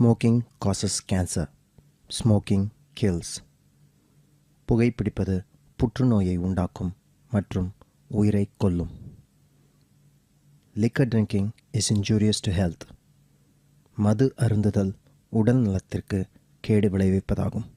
Smoking causes cancer. Smoking kills. புகைப்பிடிப்பது புற்றுநோயை உண்டாக்கும் மற்றும் உயிரை கொல்லும். Liquor drinking is injurious to health. மது அருந்துதல் உடல் நலத்திற்கு கேடு விளைவிப்பதாகும்.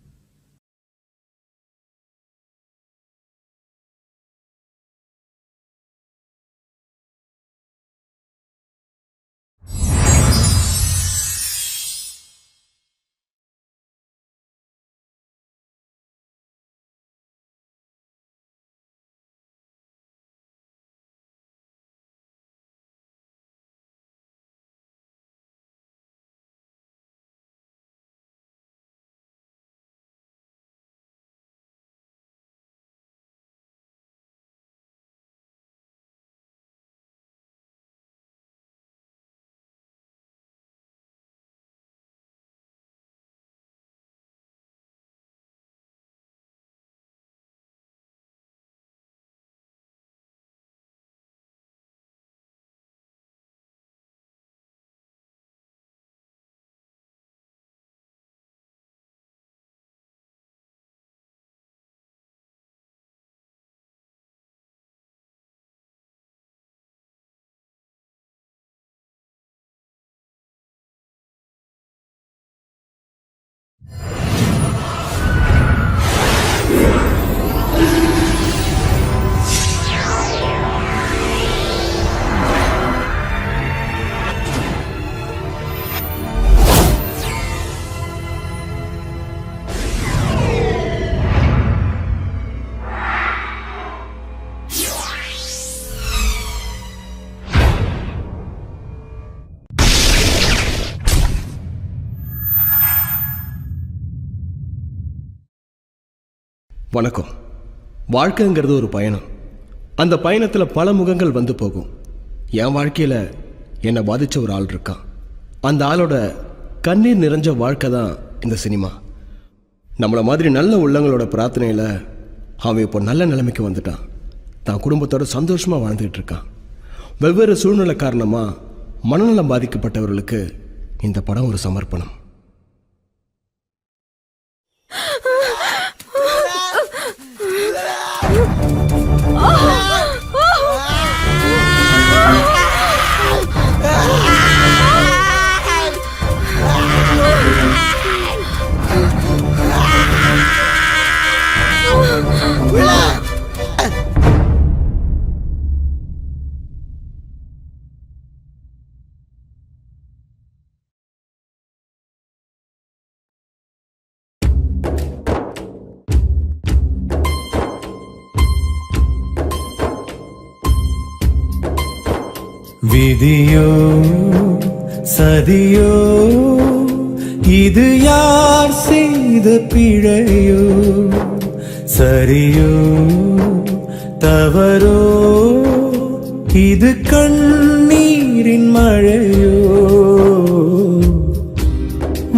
வணக்கம். வாழ்க்கைங்கிறது ஒரு பயணம். அந்த பயணத்தில் பல முகங்கள் வந்து போகும். என் வாழ்க்கையில் என்னை பாதித்த ஒரு ஆள் இருக்கான். அந்த ஆளோட கண்ணீர் நிறைஞ்ச வாழ்க்கை தான் இந்த சினிமா. நம்மளை மாதிரி நல்ல உள்ளங்களோட பிரார்த்தனையில் அவன் இப்போ நல்ல நிலைமைக்கு வந்துட்டான். தான் குடும்பத்தோட சந்தோஷமாக வாழ்ந்துகிட்டு இருக்கான். வெவ்வேறு சூழ்நிலை காரணமாக மனநலம் பாதிக்கப்பட்டவர்களுக்கு இந்த படம் ஒரு சமர்ப்பணம். விதியோ சதியோ இது யார் செய்த பிழையோ, சரியோ தவறோ இது கண்ணீரின் மழையோ,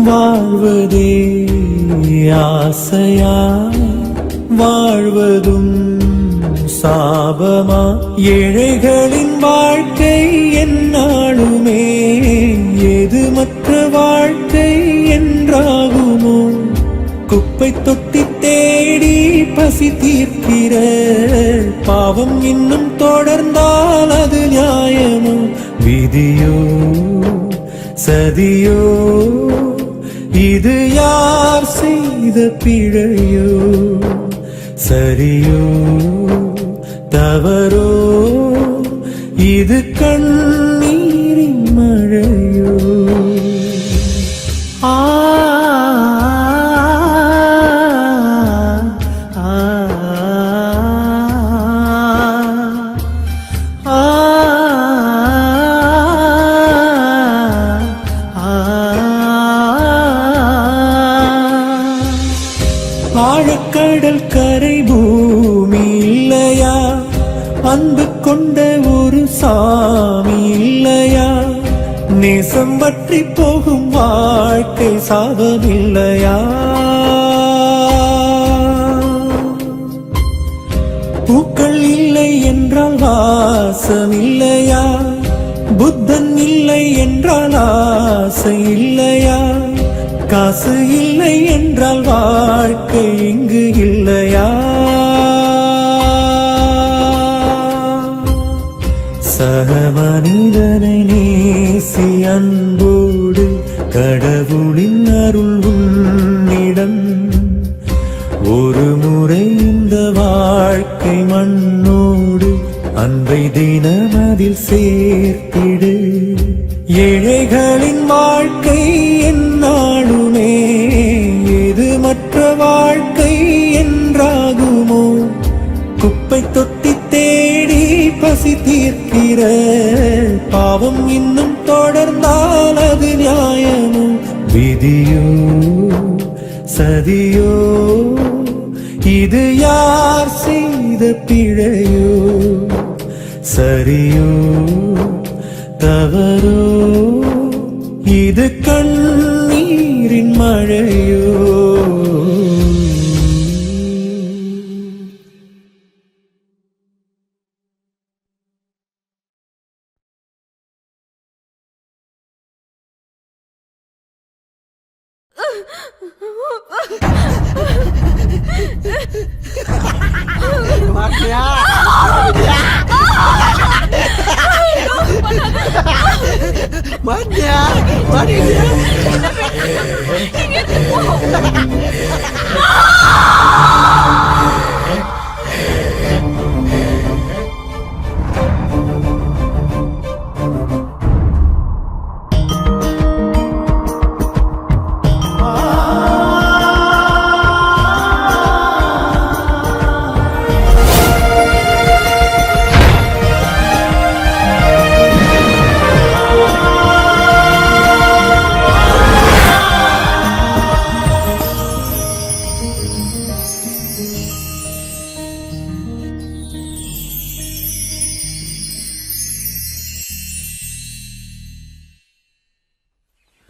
வாழ்வதே ஆசையா வாழ்வதும் சாபமா, ஏழைகளின் வாழ்க்கை என்னாலுமே எது மற்ற வாழ்க்கை என்றாகுமோ, குப்பை தொட்டி தேடி பசி தீர்க்கிற பாவம் இன்னும் தொடர்ந்தால் அது நியாயமோ, விதியோ சதியோ இது யார் செய்த பிழையோ, சரியோ தவறோ இது கண்ணீரின் மழையோ. ஆ ஆழக்கடல் கரை பூமி இல்லையா, அன்பு கொண்ட ஒரு சாமி இல்லையா, நேசம் பற்றி போகும் வாழ்க்கை சாபம் இல்லையா, பூக்கள் இல்லை என்றால் வாசம் இல்லையா, புத்தன் இல்லை என்றால் ஆசை இல்லையா, காசு இல்லை என்றால் வாழ்க்கை இங்கு இல்லையா? சக மனிதனை நேசி அன்போடு கடவுளின் அருள் உன்னிடம். ஒரு முறை இந்த வாழ்க்கை மண்ணோடு அன்பை தினமதில் சேர்த்திடு. ஏழைகளின் வாழ்க்கை என்னாலுமே இது மற்ற வாழ்க்கை என்றாகுமோ? குப்பை தொட்டி தேடி பசி தீர்க்கிற பாவம் இன்னும் தொடர்ந்தால் அது நியாயமோ? விதியோ சதியோ இது யார் செய்த பிழையோ? சரியோ தவறோ இது கண்ணீரின் மழையோ?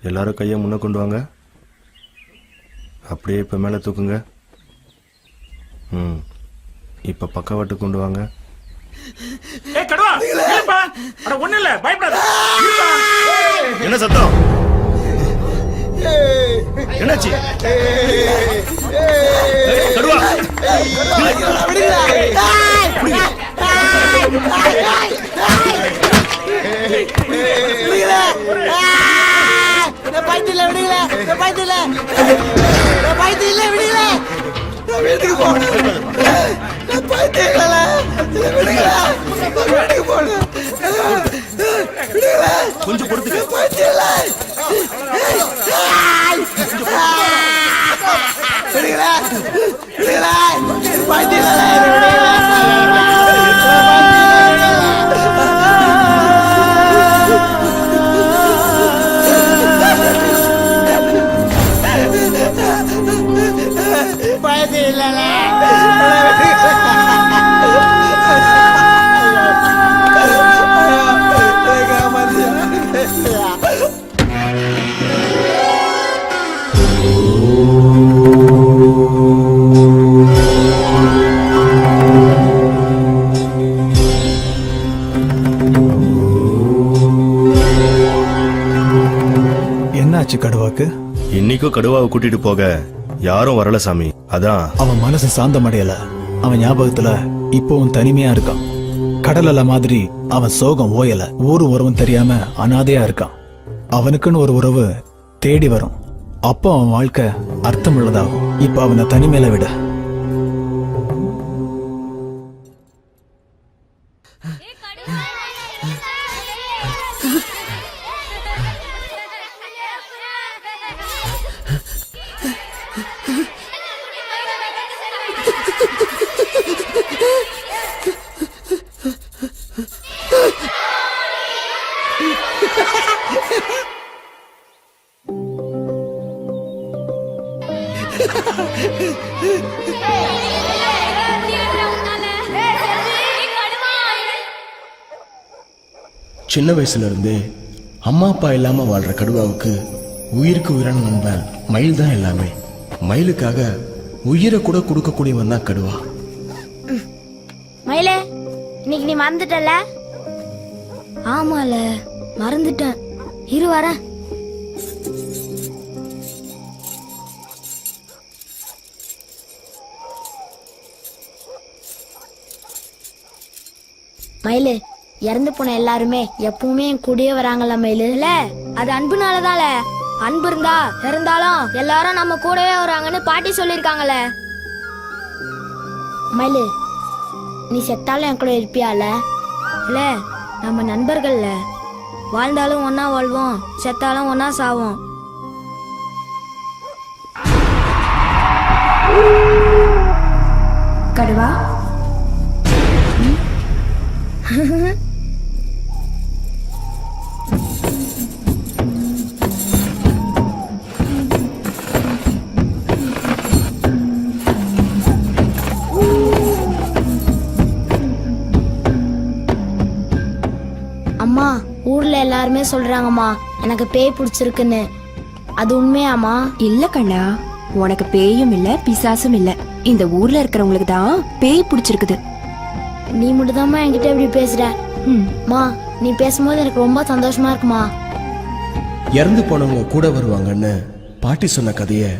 எல்லாரும் கையை முன்ன கொண்டு வாங்க. அப்படியே இப்போ மேலே தூக்குங்க. இப்போ பக்கவாட்டு கொண்டு வாங்க. என்ன சத்தம்? என்னாச்சு? கடுவா வீட்டுக்கு போன கொஞ்சம் பொறுத்து. என்னாச்சு கடுவாக்கு? இன்னைக்கும் கடுவாவை கூட்டிட்டு போக யாரும் வரல சாமி. அதான் அவன் மனசு சாந்தமடையல. அவன் ஞாபகத்துல இப்பவும் தனிமையா இருக்கான். கடல் அலை மாதிரி அவன் சோகம் ஓயல. ஊரு உறவும் தெரியாம அனாதையா இருக்கான். அவனுக்குன்னு ஒரு உறவு தேடி வரும். அப்போ அவன் வாழ்க்கை அர்த்தம் உள்ளதாகும். இப்ப அவனை தனிமையில விட. சின்ன வயசுல இருந்தே அம்மா அப்பா இல்லாம வாழ்ற கடுவாவுக்கு உயிருக்கு உயிரான நண்பன் மயில் தான் எல்லாமே. மயிலுக்காக உயிரை கூட கொடுக்கக்கூடியவன் தான் கடுவா. மயிலே, இன்னைக்கு நீ மறந்துட்டல? ஆமால, மறந்துட்டேன். இரு வரேன். மயிலு, இறந்து போன எல்லாருமே எப்பவுமே என் கூடயே வராங்கல்ல மயிலு. இல்ல அது அன்புனாலதால. அன்பு இருந்தா இருந்தாலும் எல்லாரும் நம்ம கூடவே வராங்கன்னு பாட்டி சொல்லிருக்காங்கல்ல. மயிலு, நீ செத்தாலும் என் கூட இருப்பியால? இல்ல நம்ம நண்பர்கள்ல, வாழ்ந்தாலும் ஒன்னா வாழ்வோம், செத்தாலும் ஒன்னா சாவோம். கடுவா, அம்மா, ஊர்ல எல்லாருமே சொல்றாங்கம்மா எனக்கு பேய் பிடிச்சிருக்குன்னு. அது உண்மையாமா? இல்ல கண்ணா, உனக்கு பேயும் இல்ல பிசாசும் இல்ல. இந்த ஊர்ல இருக்கிறவங்களுக்கு தான் பேய் பிடிச்சிருக்குது. நீ மட்டும்தாம்மா என்கிட்ட இப்படி பேசுற. மா, நீ பேசும்போது எனக்கு ரொம்ப சந்தோஷமா இருக்குமா. இறந்து போனவங்க கூட வருவாங்கன்னு பாட்டி சொன்ன கதையை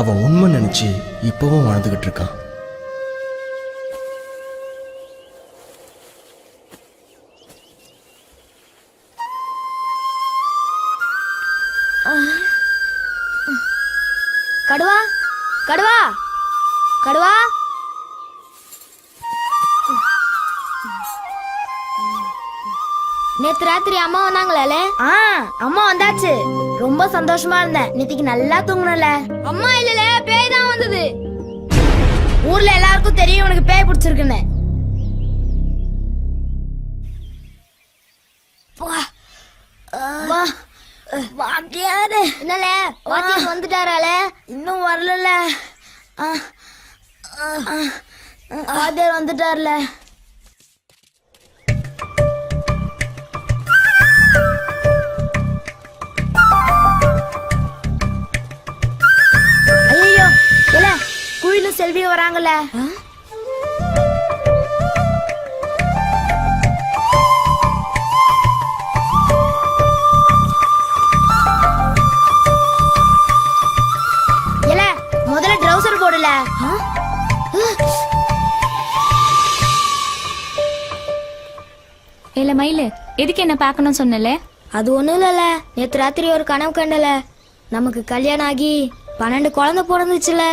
அவன் உண்மை நினைச்சு இப்பவும் வாழ்ந்துகிட்டு இருக்கான். கடுவா, கடுவா, கடுவா. நேத்து ராத்திரி அம்மா வந்தாங்களே? அம்மா வந்தாச்சு. ரொம்ப சந்தோஷமா இருந்தேன். நேத்திக்கு நல்லா தூங்கணும்ல. அம்மா இல்லல, பேய் தான் வந்தது. ஊர்ல எல்லாருக்கும் தெரியும் உனக்கு பேய் பிடிச்சிருக்குன்னு. வாத்தியாரு என்னல, வாத்தியார் வந்துட்டாரால? இன்னும் வரல. வாத்தியார் வந்துட்டார்ல. ஐயோ, இல்ல குயிலும் செல்வி வராங்கல்ல. முதல்ல ட்ரவுசர் போடல. இல்ல மயிலு, எதுக்கு என்ன பார்க்கணும் சொன்னல? அது ஒண்ணும் இல்லல, நேத்து ராத்திரி ஒரு கனவு கண்டல. நமக்கு கல்யாணம் ஆகி 12 குழந்தை பிறந்துச்சுல.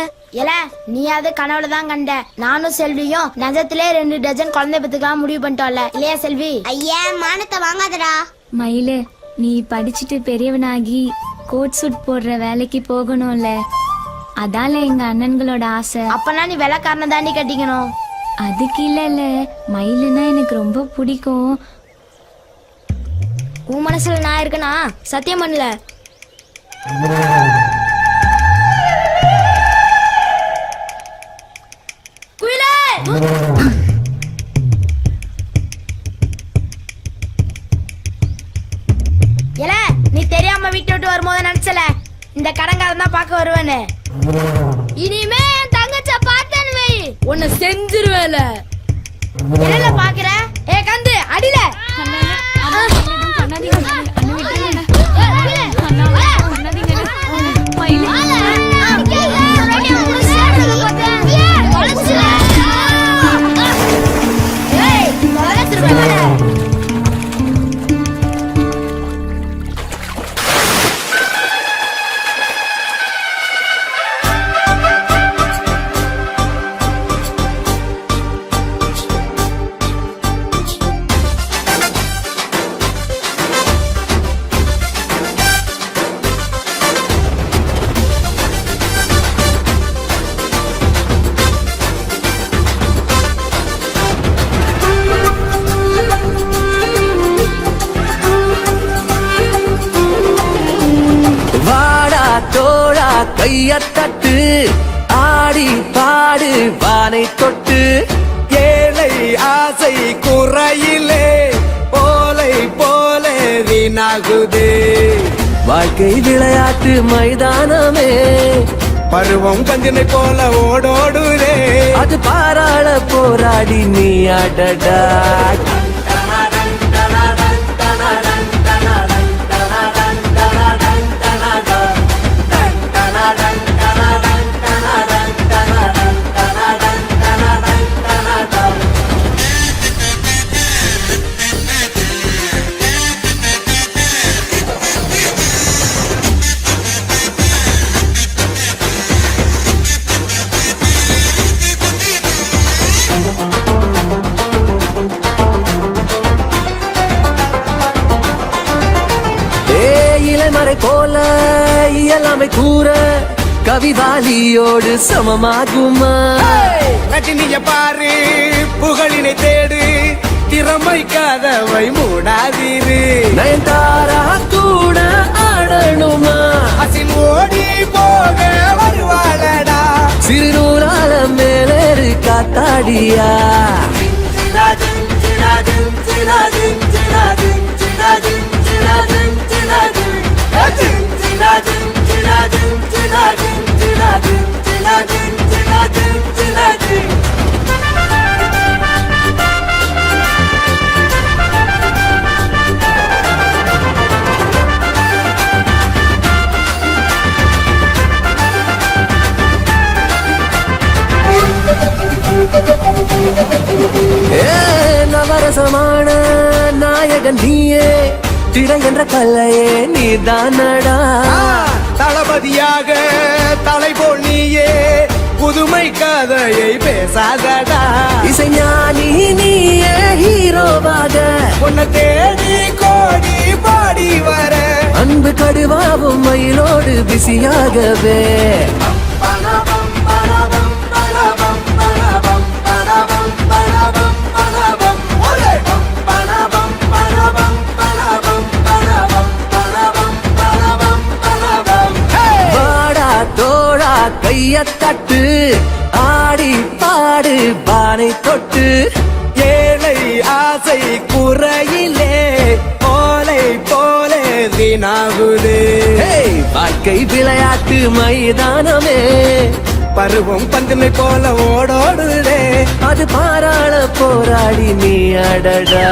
ஏல, நீ அது கனவுல தான் கண்ட. நானும் செல்வியும் நிஜத்திலே 2 டஜன் குழந்தை பெத்துக்கலாம் முடிவு பண்ணிட்டோம்ல, இல்லையா செல்வி? ஐயா, மானத்தை வாங்காதடா. மயிலு, நீ படிச்சுட்டு பெரியவனாகி கோட் சூட் போடுற வேலைக்கு போகணும்ல. அதால எங்க அண்ணன்களோட ஆசை. அப்பனா நீ வெள்ளக்காரனை தாண்டி கட்டிக்கணும். அதுக்கு இல்ல, மயிலுன்னா எனக்கு ரொம்ப பிடிக்கும். உன் மனசுல நான் இருக்கனா? சத்தியம் பண்ணல. குயிலே, ஏல, நீ தெரியாம வீட்டை விட்டு வரும்போது நினைச்சல இந்த கடங்காரன் தான் பார்க்க வருவேன்னு. இனிமே என் தங்கச்ச பார்த்தேன்னு வை, உன்னை செஞ்சிருவேல. என்ன பாக்குற? ஏ கந்து, அடில. கையத்தட்டு ஆடி பாடு வானை தொட்டு ஏழை ஆசை குறையிலே போலை போல வீணாகுதே. வாழ்க்கை விளையாட்டு மைதானமே, பருவம் கஞ்சினை போல ஓடோடுதே. அது பாராள போராடி நீ அடடா. தாமரை போல இயலாமை கூற கவிவாலியோடு சமமாகுமா? ரஜினிய பாரு புகழினை தேடு திறமை கதவை மூடாதீரு. நயன்தாரா கூட ஆடணுமா? அசின் ஓடி போக வருவாளடா. சிறுநூறால மேலேறு காத்தாடியா? நவரசமான நாயகன் நீயே, திரை என்ற கல்லையே நீதானடா. தளபதியாக தலை போல் நீயே புதுமை கதையை பேசாதடா. இசைஞானி நீயே ஹீரோவாக உன்னை தேடி கோடி பாடி வர அன்பு கடுவாவும் மயிலோடு பிஸியாகவே. வாடா தோழா கைய தட்டு, ஆடி பாடு பானை தொட்டு. ஏழை ஆசை குறையிலே ஓலை போலே வீணாகுதே. வாழ்க்கை விளையாட்டு மைதானமே, பருவம் பந்துமை போல ஓடோடுதே. அது பாராள போராடி நீ அடடா.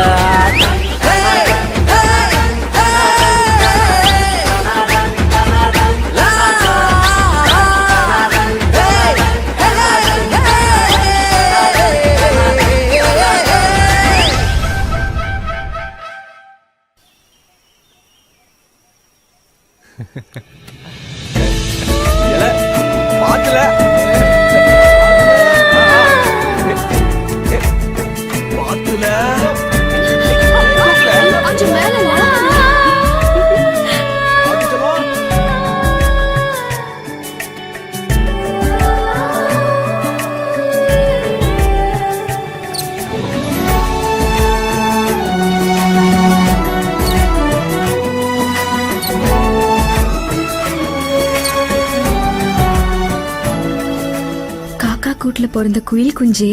கூட்டுல பிறந்த குயில் குஞ்சே,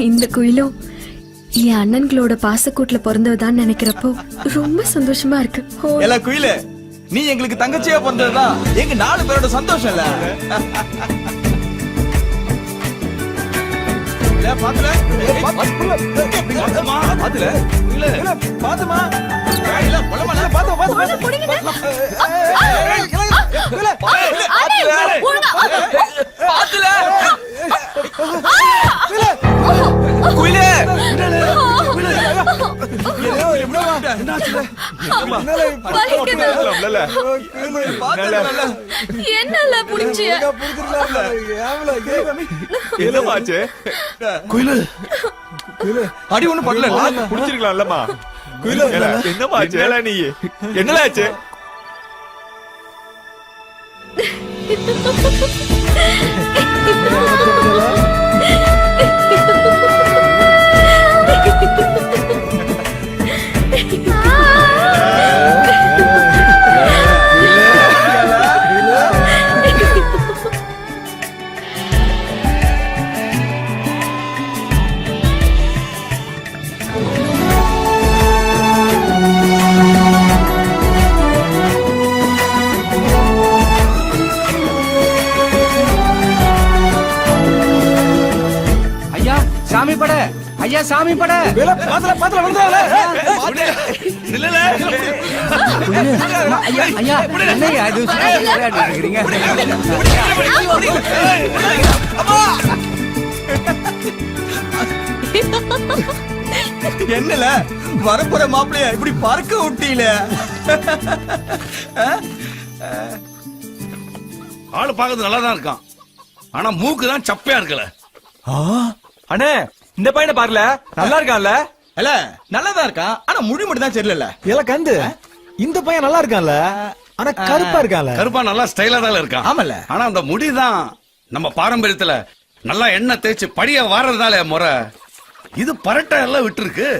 இந்த குயிலும் என் அண்ணன்களோட பாசக்கூட்டுல பிறந்ததான் நினைக்கிறப்போ ரொம்ப சந்தோஷமா இருக்கு. எல்லா குயில நீ எங்களுக்கு தங்கச்சியா பிறந்ததுதான் எங்க 4 பேரோட சந்தோஷம் இல்ல. பாத்துல பாத்துமா குயிலே என்னல புடிச்சு என்னமாச்சு? குயிலு அடி ஒண்ணு பண்ணல, புடிச்சிருக்கலாம் இல்லம்மா. குயிலு என்னமாச்சு? நீ என்னலாச்சு? சாமி பட ஐயா, சாமி பட பாத்துல பாத்துல வந்தால ஐயா ஐயா என்னையா இது விளையாடிட்டு இருக்கீங்க? என்னல வரப்புற மாப்பிளைய இப்படி பறக்க விட்டீல? ஆளு பாக்குறது நல்லா தான் இருக்கான், ஆனா மூக்கு தான் சப்பையா இருக்கல. அண்ணே இந்த பையனை பாருல, நல்லா இருக்கான்ல? இல்ல நல்லாதான் இருக்கான், ஆனா முடி மட்டும் தான் சரியில்ல. இல்ல கந்து, இந்த பையன் நல்லா இருக்கான்ல, ஆனா கருப்பா இருக்கால. கருப்பா நல்லா ஸ்டைலா தான் இருக்கான். ஆமல்ல. ஆனா அந்த முடிதான் நம்ம பாரம்பரியத்துல நல்லா எண்ணெய் தேய்ச்சி படிய வாரதால முறை. இது பரட்டை எல்லாம் விட்டு இருக்கு.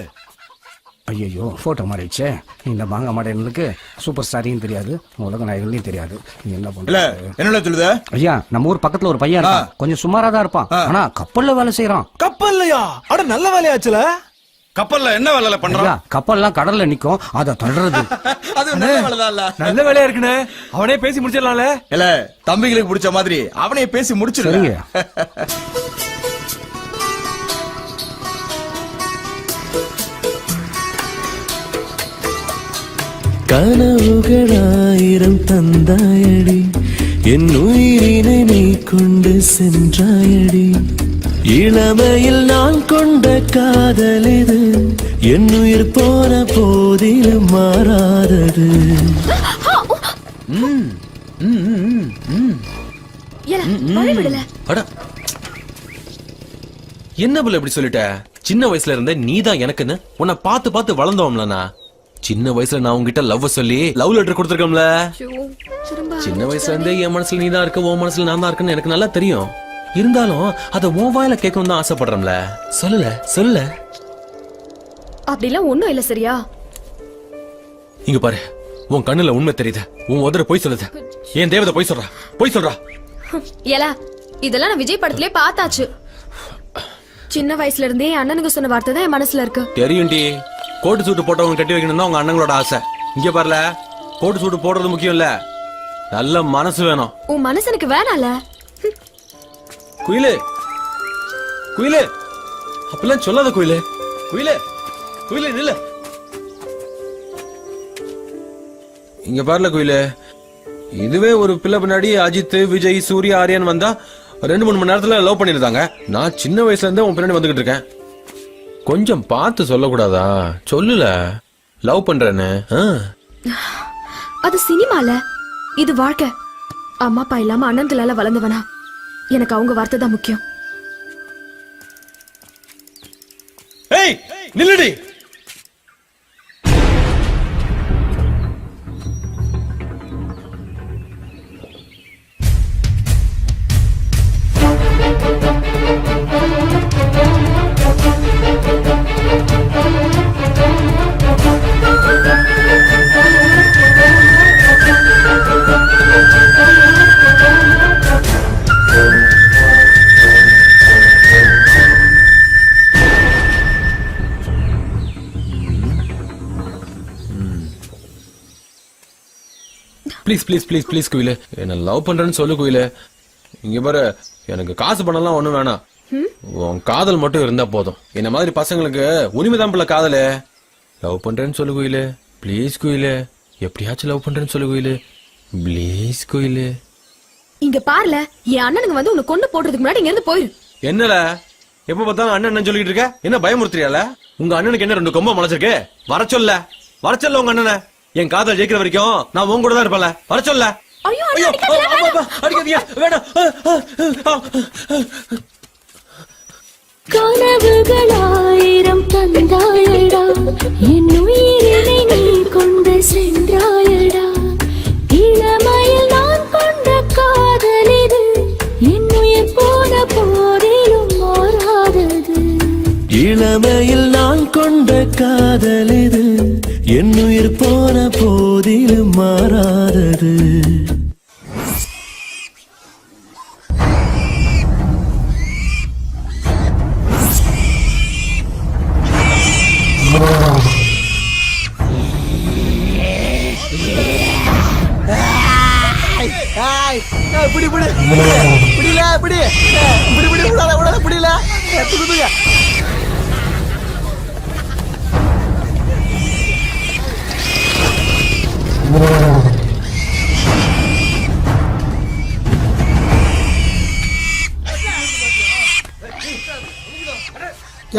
ஐயோ போட்டோ மாறிடுச்சே. இந்த மாங்க மாடனுக்கு சூப்பர் ஸ்டாரையும் தெரியாது, உலக நாயகர்களையும் தெரியாது. நீ என்ன பண்ற? என்ன சொல்லுத? ஐயா, நம்ம ஊர் பக்கத்துல ஒரு பையன் இருக்கான். கொஞ்சம் சுமாரா தான் இருப்பான். ஆனா கப்பல்ல வேலை செய்யறான். கப்பல்லையா? அட நல்ல வேலையாச்சுல. கப்பல்ல என்ன வேலை பண்றான்? கப்பல்லாம் கடல்ல நிக்கும், அத தள்ளுறது. அது நல்ல வேலைதான். நல்ல வேலையா இருக்குன்னு அவனே பேசி முடிச்சிடலாம்ல. இல்ல தம்பிகளுக்கு பிடிச்ச மாதிரி அவனே பேசி முடிச்சிருங்க. கனவுகளாயிரம் தந்தாயடி, என் உயிரினை நீ கொண்டு சென்றாயடி. இளமையில் நான் கொண்ட காதல் இது, என் உயிர் போன போதிலும் மாறாதது. என்ன புள்ள இப்படி சொல்லிட்ட? சின்ன வயசுல இருந்த நீதான் எனக்குன்னு உன்னை பார்த்து பார்த்து வளர்ந்தோம்லண்ணா. சின்ன வயசுல நான் உங்ககிட்ட லவ் சொல்லி லவ் லெட்டர் கொடுத்துருக்கோம்ல. சின்ன வயசுல இருந்தே என் மனசுல நீதான் இருக்க, உன் மனசுல நான் தான் இருக்குன்னு எனக்கு நல்லா தெரியும். இருந்தாலும் அத உன் வாயில கேட்கணும் தான் ஆசைப்படுறோம்ல. சொல்லல. அப்படிலாம் ஒண்ணும் இல்ல சரியா? இங்க பாரு, உன் கண்ணுல உண்மை தெரியுது, உன் உதர போய் சொல்லுது. ஏன் தேவதை போய் சொல்றா? ஏலா, இதெல்லாம் நான் விஜய் படத்திலே பார்த்தாச்சு. சின்ன வயசுல இருந்தே என் அண்ணனுக்கு சொன்ன வார்த்தை தான் என் மனசுல இருக்கு. தெரியும்டி, கோட்டு சூட்டு போட்டவங்க கட்டி வைக்கணும் தான் உங்க அண்ணங்களோட ஆசை. இங்க பாருல, கோட்டு சூட்டு போடுறது முக்கியம் இல்ல, நல்ல மனசு வேணும். உன் மனசு எனக்கு வேணால. குயிலு அப்படிலாம் சொல்லாத குயிலு. நில்ல. இங்க பாருல குயிலு, இதுவே ஒரு பிள்ளை பின்னாடி அஜித், விஜய், சூர்யா, ஆரியன் வந்தா 2-3 மணி நேரத்துல லவ் பண்ணிருந்தாங்க. நான் சின்ன வயசுல இருந்தே உன் பின்னாடி வந்துகிட்டு இருக்கேன். கொஞ்சம் பார்த்து சொல்லக்கூடாதா? சொல்லுல லவ் பண்றேன்னு. அது சினிமால, இது வாழ்க்கை. அம்மா அப்பா இல்லாம அண்ணன்களால வளர்ந்தவனா, எனக்கு அவங்க வார்த்தை தான் முக்கியம். ஏய் நில்லுடி. ப்ளீஸ் குயிலு, என்ன லவ் பண்றேன்னு சொல்லு குயிலு. இங்க பாரு, எனக்கு காசு பணம்லாம் ஒண்ணும் வேணாம், உன் காதல் மட்டும் இருந்தா போதும். என்ன மாதிரி பசங்களுக்கு உரிமைதான் பிள்ளை காதலு. லவ் பண்றேன்னு சொல்லு குயிலு, ப்ளீஸ் குயிலு. எப்படியாச்சும் லவ் பண்றேன்னு சொல்லு குயிலு, ப்ளீஸ் குயிலு. இங்க பாருல, என் அண்ணனுக்கு வந்து உன்னை கொண்டு போடுறதுக்கு முன்னாடி இங்க இருந்து போயிரு. என்னல எப்ப பார்த்தாலும் அண்ணன் சொல்லிட்டு இருக்க? என்ன பயமுறுத்துறியால? உங்க அண்ணனுக்கு என்ன 2 கொம்பை முளைச்சிருக்கு? வர சொல்ல உங்க அண்ணனை. என் காதல் ஜெயிக்கிற வரைக்கும் நான் உன் கூட தான் இருப்பேன்ல. வர சொல்ல. அடிக்காதீங்க, வேணாம். கனவுகளாயிரம் தந்தாயடா, என் உயிரினை நீ கொண்டு சென்றாயடா. இளமையில் நான் கொண்ட காதல் இது, என் உயிர் போன போதிலும் மாறாதது. இளமையில் நான் கொண்ட காதல் இது, என் உயிர் போன போதிலும் மாறாதது.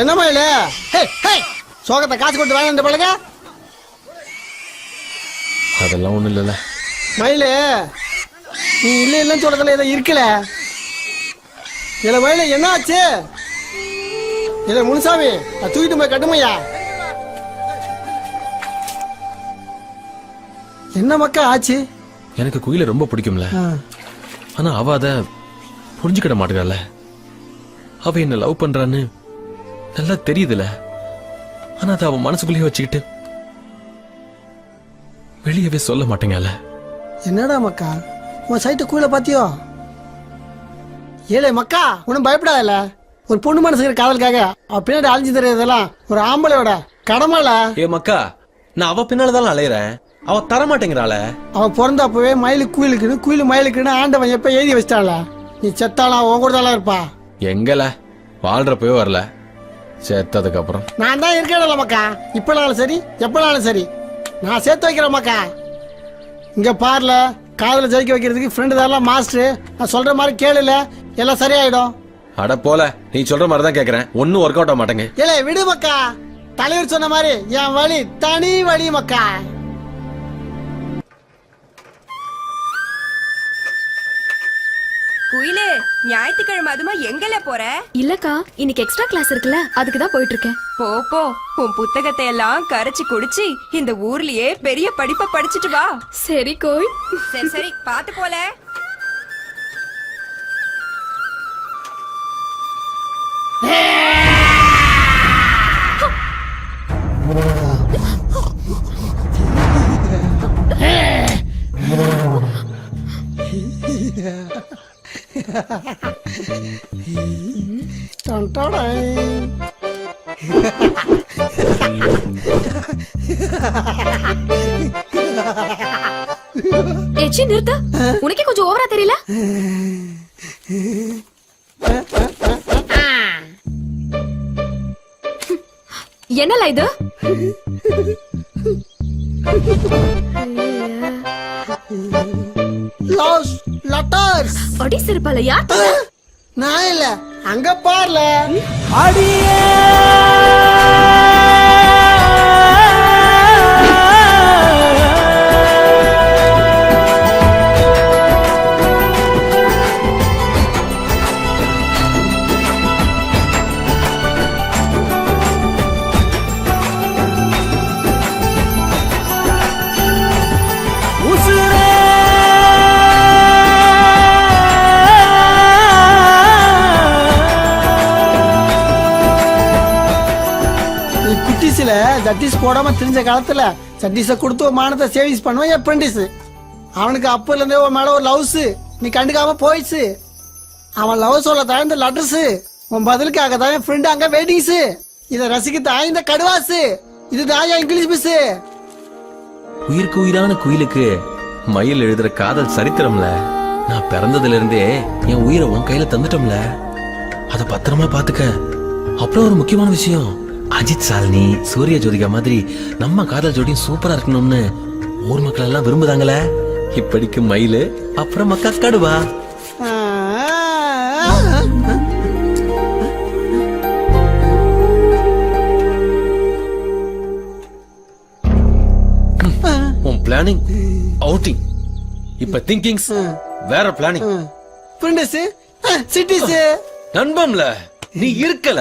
என்ன மயில சோகத்தை காசு கொண்டு வாங்க பழக. அதெல்லாம் ஒண்ணும் இல்லல மயில, நீ இல்லன்னு சொல்றதுல ஏதோ இருக்கல. இல்ல மயில, என்ன ஆச்சு? இல்ல முனுசாமி, தூக்கிட்டு போய் கட்டுமையா. என்ன மக்கா ஆச்சு? எனக்கு குயில ரொம்ப பிடிக்கும்ல. ஆனா அவ அத புரிஞ்சுக்கிட மாட்டேங்கல. அவ என்ன லவ் பண்றான்னு நல்லா தெரியுதுல. ஆனா அத அவ மனசுக்குள்ளேயே வச்சுக்கிட்டு வெளியவே சொல்ல மாட்டேங்கல. என்னடா மக்கா உன் சைட்டு குயில பாத்தியோ? ஏலே மக்கா உன்னும் பயப்படாதல. ஒரு பொண்ணு மனசுக்கு காதலுக்காக அவ பின்னாடி அழிஞ்சு தெரியாதெல்லாம் ஒரு ஆம்பளையோட கடமைல. ஏ மக்கா, நான் அவ பின்னாலதான் அலையறேன். அவ தர மாட்டேங்கிறாள. அவ பிறந்தப்பவே மயிலு குயிலுக்குன்னு குயிலு மயிலுக்குன்னு ஆண்டவன் எப்ப எழுதி வச்சிட்டாள. நீ செத்தாலாம் உன் கூட தான் இருப்பா. எங்கல வாழ்றப்பவே வரல, செத்ததுக்கு அப்புறம். நான் தான் இருக்கேன்ல மக்கா. இப்பனாலும் சரி எப்பனாலும் சரி நான் சேர்த்து வைக்கிறேன் மக்கா. இங்க பாருல, காதல ஜெயிக்க வைக்கிறதுக்கு ஃப்ரெண்டு தான் மாஸ்டர். நான் சொல்ற மாதிரி கேளுல, எல்லாம் சரியாயிடும். அட போல, நீ சொல்ற மாதிரி தான் கேக்குறேன். ஒன்னும் ஒர்க் அவுட் ஆக மாட்டேங்க. ஏலே விடு மக்கா. தலைவர் சொன்ன மாதிரி என் வழி தனி வழி மக்கா. குயிலே, ஞாயிற்றுக்கிழமை அதுமா எங்கல போற? இல்லக்கா, இன்னைக்கு எக்ஸ்ட்ரா கிளாஸ் இருக்குல்ல, அதுக்கு தான் போயிட்டு இருக்கேன். போ உன் புத்தகத்தை எல்லாம் கரைச்சு குடிச்சு இந்த ஊர்லயே பெரிய படிப்பை படிச்சுட்டு வா. சரி கோய். சரி பாத்து போல. ஏச்சி நிறுத்த. உனக்கே கொஞ்சம் ஓவரா தெரியல? என்னல இது? லெட்டர்ஸ். அடி சிறுபால யார்? நான் இல்ல, அங்க பாருல. அடியே ஜட்டிஸ் போடாம தெரிஞ்ச காலத்துல ஜட்டிஸ கொடுத்து ஒரு மானத்தை சேவிங்ஸ் பண்ணுவான் அப்ரெண்டிஸ். அவனுக்கு அப்பல இருந்தே உன் மேல ஒரு லவ்ஸ். நீ கண்டுக்காம போயிடுச்சு. அவன் லவ் சொல்ல தான் இந்த லெட்டர்ஸ். உன் பதிலுக்காக தான் என் ஃப்ரெண்ட் அங்க வெயிட்டிங்ஸ். இத ரசிக்க தான் இந்த கடுவாஸ். இதுதான் இங்கிலீஷ் மிஸ். உயிருக்கு உயிரான குயிலுக்கு மயில் எழுதுற காதல் சரித்திரம்ல. நான் பிறந்ததுல இருந்தே என் உயிரை உன் கையில தந்துட்டோம்ல. அத பத்திரமா பாத்துக்க. அப்புறம் ஒரு முக்கியமான விஷயம், அஜித் சாலினி சூரிய ஜோதிகா மாதிரி நம்ம காதல் ஜோடியும் சூப்பரா இருக்கணும்னு ஊர் மக்கள் எல்லாம் விரும்புதாங்களே. இப்படிக்கு மயிலு, அப்புறம் மக்கா கடுவா. உன் பிளானிங் அவுட்டிங், இப்ப திங்கிங்ஸ் வேற பிளானிங். ஃப்ரெண்ட்ஸ் சிட்டிஸ் நண்பன்ல நீ இருக்கல.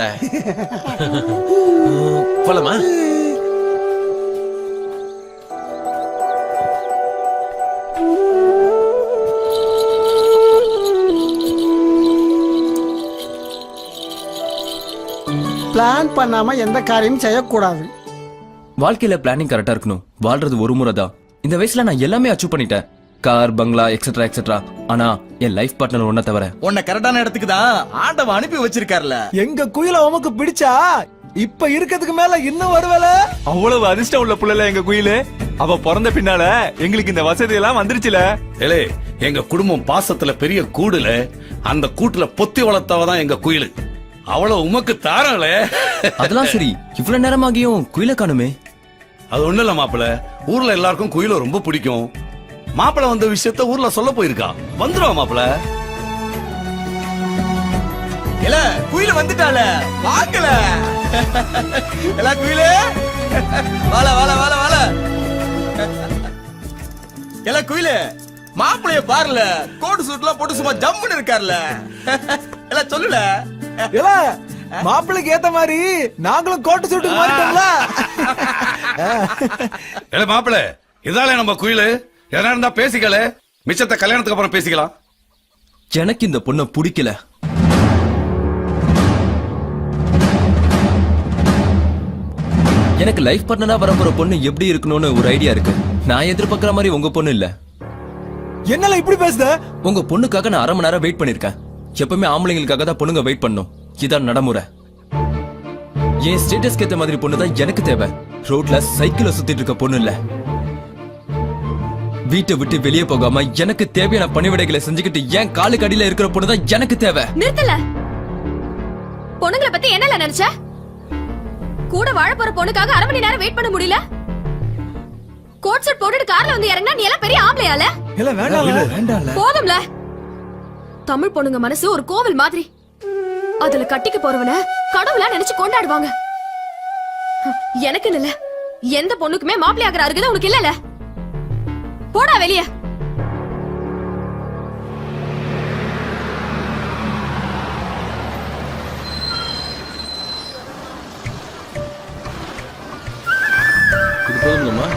போலாமா? பிளான் பண்ணாம எந்த காரியமும் செய்யக்கூடாது. வாழ்க்கையில பிளானிங் கரெக்டா இருக்கணும். வாழ்றது ஒரு முறை தான். இந்த வயசுல நான் எல்லாமே அச்சீவ் பண்ணிட்டேன். கார், பங்களா, எக்ஸெட்ரா எக்ஸெட்ரா. ஆனா என் லைஃப் பார்ட்னர் ஒன்ன தவிர. உன்னை கரெக்டான இடத்துக்கு தான் ஆண்டவன் அனுப்பி வச்சிருக்காருல. எங்க குயில உமக்கு பிடிச்சா இப்ப இருக்கிறதுக்கு மேல இன்னும் வருவல. அவ்வளவு அதிர்ஷ்டம் உள்ள புள்ளல எங்க குயிலு. அவ பிறந்த பின்னால எங்களுக்கு இந்த வசதி எல்லாம் வந்துருச்சுல. ஏலே, எங்க குடும்பம் பாசத்துல பெரிய கூடுல. அந்த கூட்டுல பொத்தி வளர்த்தவதான் எங்க குயிலு. அவ்வளவு உமக்கு தாரல. அதெல்லாம் சரி, இவ்வளவு நேரமாகியும் குயில காணுமே. அது ஒண்ணு இல்ல மாப்பிள, ஊர்ல எல்லாருக்கும் குயில ரொம்ப பிடிக்கும். மாப்பிள வந்த விஷயத்த ஊர்ல சொல்ல போயிருக்கா. வந்துருவா மாப்பிள. இல்ல குயில வந்துட்டால, வாங்கல. இல்ல குயில வால வால வால வால. இல்ல குயில மாப்பிளைய பாருல, கோட் சூட்லாம் போட்டு சும்மா ஜம்முன்னு இருக்கார்ல. இல்ல சொல்லுல. இல்ல மாப்பிளைக்கு ஏத்த மாதிரி நாங்களும் கோட்டு சூட்டுக்கு மாறிட்டோம்ல. ஏல மாப்பிள, இதாலே நம்ம குயிலு. எதனா இருந்தா பேசிக்கல, மிச்சத்தை கல்யாணத்துக்கு அப்புறம் பேசிக்கலாம். எனக்கு இந்த பொண்ணை பிடிக்கல. எனக்கு லைஃப் பார்ட்னரா வரப்போற பொண்ணு எப்படி இருக்கணும்னு ஒரு ஐடியா இருக்கு. நான் எதிர்பார்க்கிற மாதிரி உங்க பொண்ணு இல்ல. என்னல இப்படி பேசுத? உங்க பொண்ணுக்காக நான் 1/2 மணி நேரம் வெயிட் பண்ணிருக்கேன். எப்பவுமே ஆம்பளைங்களுக்காக தான் பொண்ணுங்க வெயிட் பண்ணும். இதான் நடைமுறை. என் ஸ்டேட்டஸ்க்கு ஏத்த மாதிரி பொண்ணு தான் எனக்கு தேவை. ரோட்ல சைக்கிள சுத்திட்டு இருக்க பொண்ணு இல்ல. வீட்டை விட்டு வெளியே போகாம எனக்கு தேவையான பணிவிடைகளை செஞ்சுக்கிட்டு என் காலுக்கு அடியில இருக்கிற பொண்ணு தான் எனக்கு தேவை. நிறுத்தல. பொண்ணுங்களை பத்தி என்னல நினைச்ச? கூட வாழ போற பொண்ணுக்காக 1/2 மணி நேரம் வெயிட் பண்ண முடியல? கோட் சூட் போட்டுட்டு கார்ல வந்து இறங்கினா நீ எல்லாம் பெரிய ஆம்பளையால? இல்ல வேண்டாம். போதும்ல. தமிழ் பொண்ணுங்க மனசு ஒரு கோவில் மாதிரி. அதுல கட்டிக்க போறவன கடவுளா நினைச்சு கொண்டாடுவாங்க. எனக்கு இல்ல, எந்த பொண்ணுக்குமே மாப்பிள்ளை ஆகிற அருகதை உனக்கு இல்லல. போடா வெளிய. இது போதும்மா.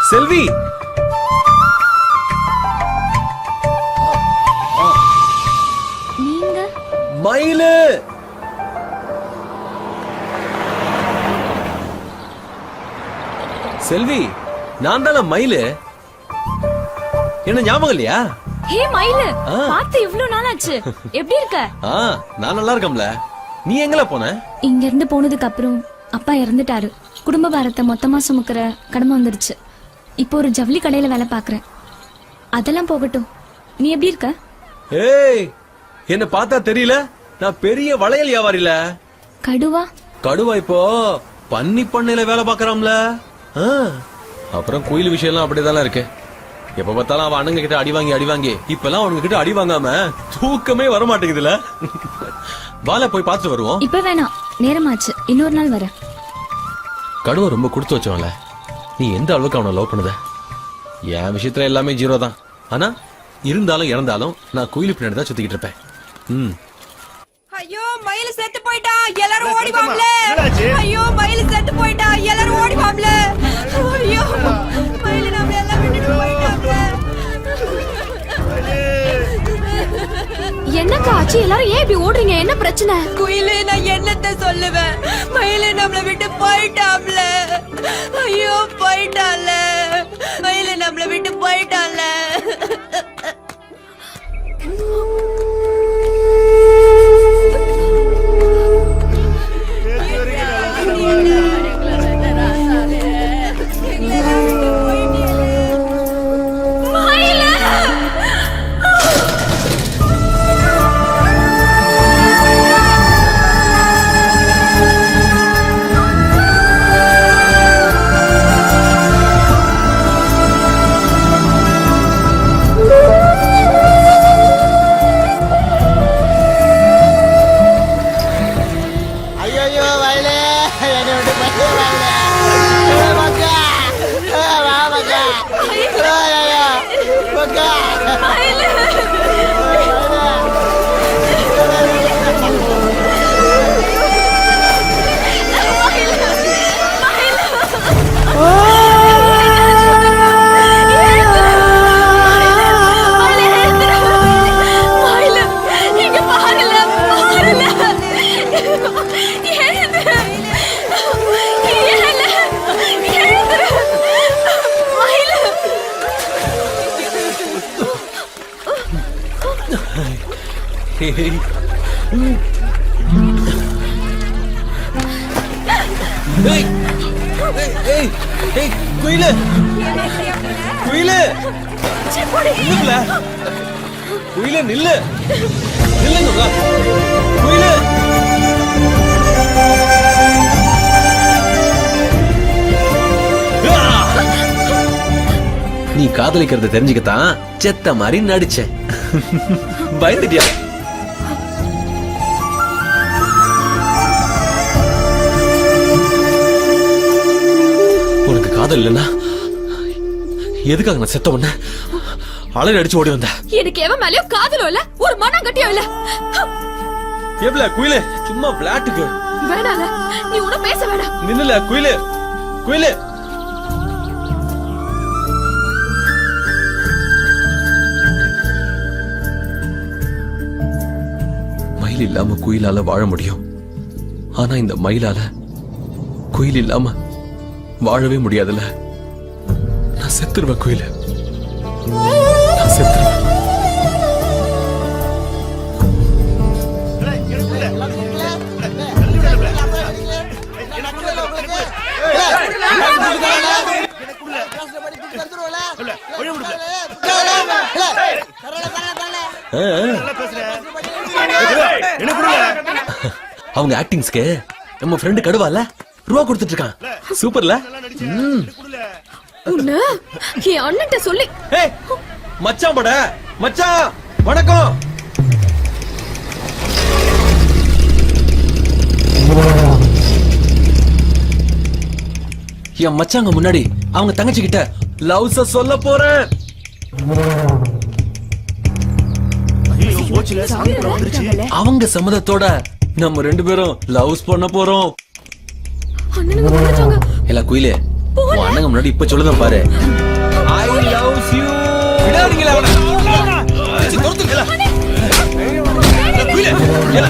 செல்வி, நீங்க மயிலு. செல்வி, நான் தான மயிலு. என்ன ஞாபகம் இல்லையா? ஹே மயிலு, பார்த்து இவ்ளோ நாள் ஆச்சு. எப்படி இருக்க? நான் நல்லா இருக்கேன்ல. நீ எங்கல போன? இங்க இருந்து போனதுக்கு அப்புறம் அப்பா இறந்துட்டாரு. குடும்ப பாரத்தை மொத்தமா சுமக்கிற கடமை வந்துருச்சு. இப்போ ஒரு ஜவுளி கடையில வேலை பாக்குறேன். அதெல்லாம் போகட்டும், நீ எப்படி இருக்க? ஏய், என்ன பார்த்தா தெரியல? நான் பெரிய வளையல் வியாபாரில. கடுவா? கடுவா இப்போ பன்னி பண்ணையில வேலை பாக்குறாம்ல. அப்புறம் குயில் விஷயம்லாம் அப்படியேதான் இருக்கு. எப்ப பார்த்தாலும் அவன் அண்ணங்க கிட்ட அடி வாங்கி இப்பெல்லாம் அவனுங்க கிட்ட அடி வாங்காம தூக்கமே வர மாட்டேங்குதுல. வாழ போய் பார்த்துட்டு வருவோம். இப்ப வேணாம், நேரமாச்சு. இன்னொரு நாள் வரேன். கடுவா ரொம்ப கொடுத்து வச்சவன்ல. நீ எந்த அளவுக்கு அவனை லவ் பண்ணுத? என் விஷயத்துல எல்லாமே 0 தான். ஆனா இருந்தாலும் இறந்தாலும் நான் கோயிலு பின்னாடி தான் சுத்திக்கிட்டு இருப்பேன். ஐயோ மயில செத்து போயிட்டா, எல்லாரும் ஓடி வாங்கள. ஐயோ மயில செத்து போயிட்டா, எல்லாரும் ஓடி வாங்கள. ஐயோ மயில நாம எல்லாம் விட்டுட்டு போயிட்டாங்க. என்னக்கா ஆச்சு? எல்லாரும் ஏன் இப்படி ஓடுறீங்க? என்ன பிரச்சனை? குயிலே, நான் என்னத்த சொல்லுவேன்? மயில நம்மள விட்டு போயிட்டாம்ல. ஐயோ போயிட்டால. மயில நம்மள விட்டு போயிட்டால. குயிலு, குயிலு, குயிலு நில்லு, நில்லுங்க குயிலு. நீ காதலிக்கிறத தெரிஞ்சுக்கத்தான் செத்த மாதிரி நடிச்ச. பயந்துட்டியா? உனக்கு காதல் இல்லைன்னா எதுக்காக நான் செத்த உடனே அலறி அடிச்சு ஓடி வந்த? எனக்கு எவன் மேலயோ காதலும் இல்ல, ஒரு மனங்கட்டியும் இல்ல. எவ்வளவு குயிலு சும்மா விளையாட்டுக்கு வேணால, நீ உன பேச வேணாம். நின்னுல குயிலு குயிலு. மயில் இல்லாம குயிலால வாழ முடியும், ஆனா இந்த மயிலால குயில் இல்லாம வாழவே முடியாதுல்ல. நான் செத்துருவேன் குயிலு, நான் செத்துருவேன். அவங்க ஆக்டிங்ஸ்க்கு நம்ம ஃப்ரெண்டு கடுவால ரூபா கொடுத்துட்டு இருக்கான். சூப்பர்ல. உன்ன என் அண்ணன்ட்ட சொல்லி. ஏய் மச்சான் பட மச்சான் வணக்கம். என் மச்சாங்க முன்னாடி அவங்க தங்கச்சி கிட்ட லவ்ஸ சொல்ல போறேன். அவங்க சம்மதத்தோட நம்ம 2 பேரும் லவ்ஸ் பண்ண போறோம். அண்ணனுங்க வந்துட்டாங்க. எல்லா குயிலே உன் அண்ணங்க முன்னாடி இப்ப சொல்லுதான் பாரு. I love you. விடாதீங்களா அவனை. அடிச்சு தொடுத்துங்களா. குயிலே ஏல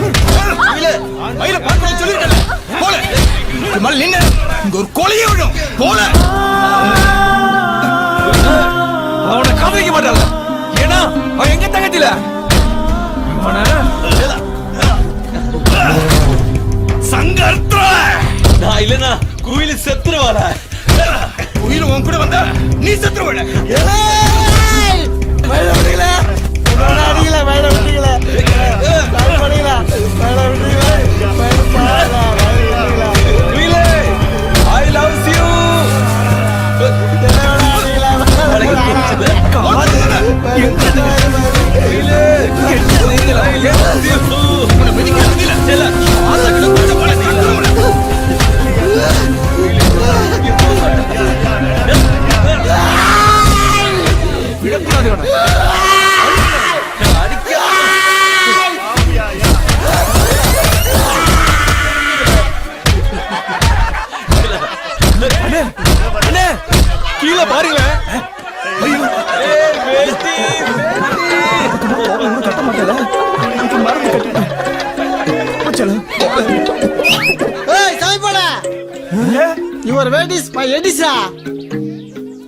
குயிலே மயில பாத்து சொல்லிருக்கல. போல மல் நின்னு இங்க ஒரு கொலையே விடும். போல அவனை காதலிக்க மாட்டாள. ஏன்னா அவன் எங்க தங்கத்தில சங்கர்த்ர நான் இல்லனா குயில செத்துருவாரா. உயிர் உன் கூட வந்தா நீ செத்துருவட. I love you. கீழே பாருங்க.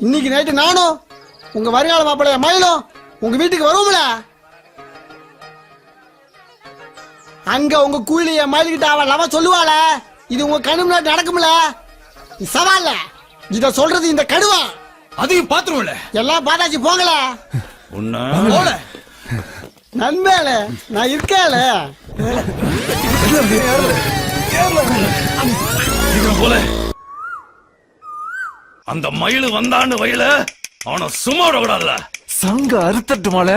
இன்னைக்கு நைட்டு நானும் உங்க வருங்கால மாப்பிளைய மயிலும் உங்க வீட்டுக்கு வருவோம்ல. அங்க உங்க கூலிய மயில்கிட்ட அவன் லவ சொல்லுவாள. இது உங்க கண்ணு முன்னாடி நடக்கும்ல. சவால்ல இத சொல்றது இந்த கடுவா. அதையும் பாத்துருவோம்ல. எல்லாம் பாத்தாச்சு போங்கல. போல நண்பேல நான் இருக்கேல. போல அந்த மயிலு வந்தான்னு வயல அவனை சும்மா விடக்கூடாதுல. சங்க அறுத்தட்டுமால.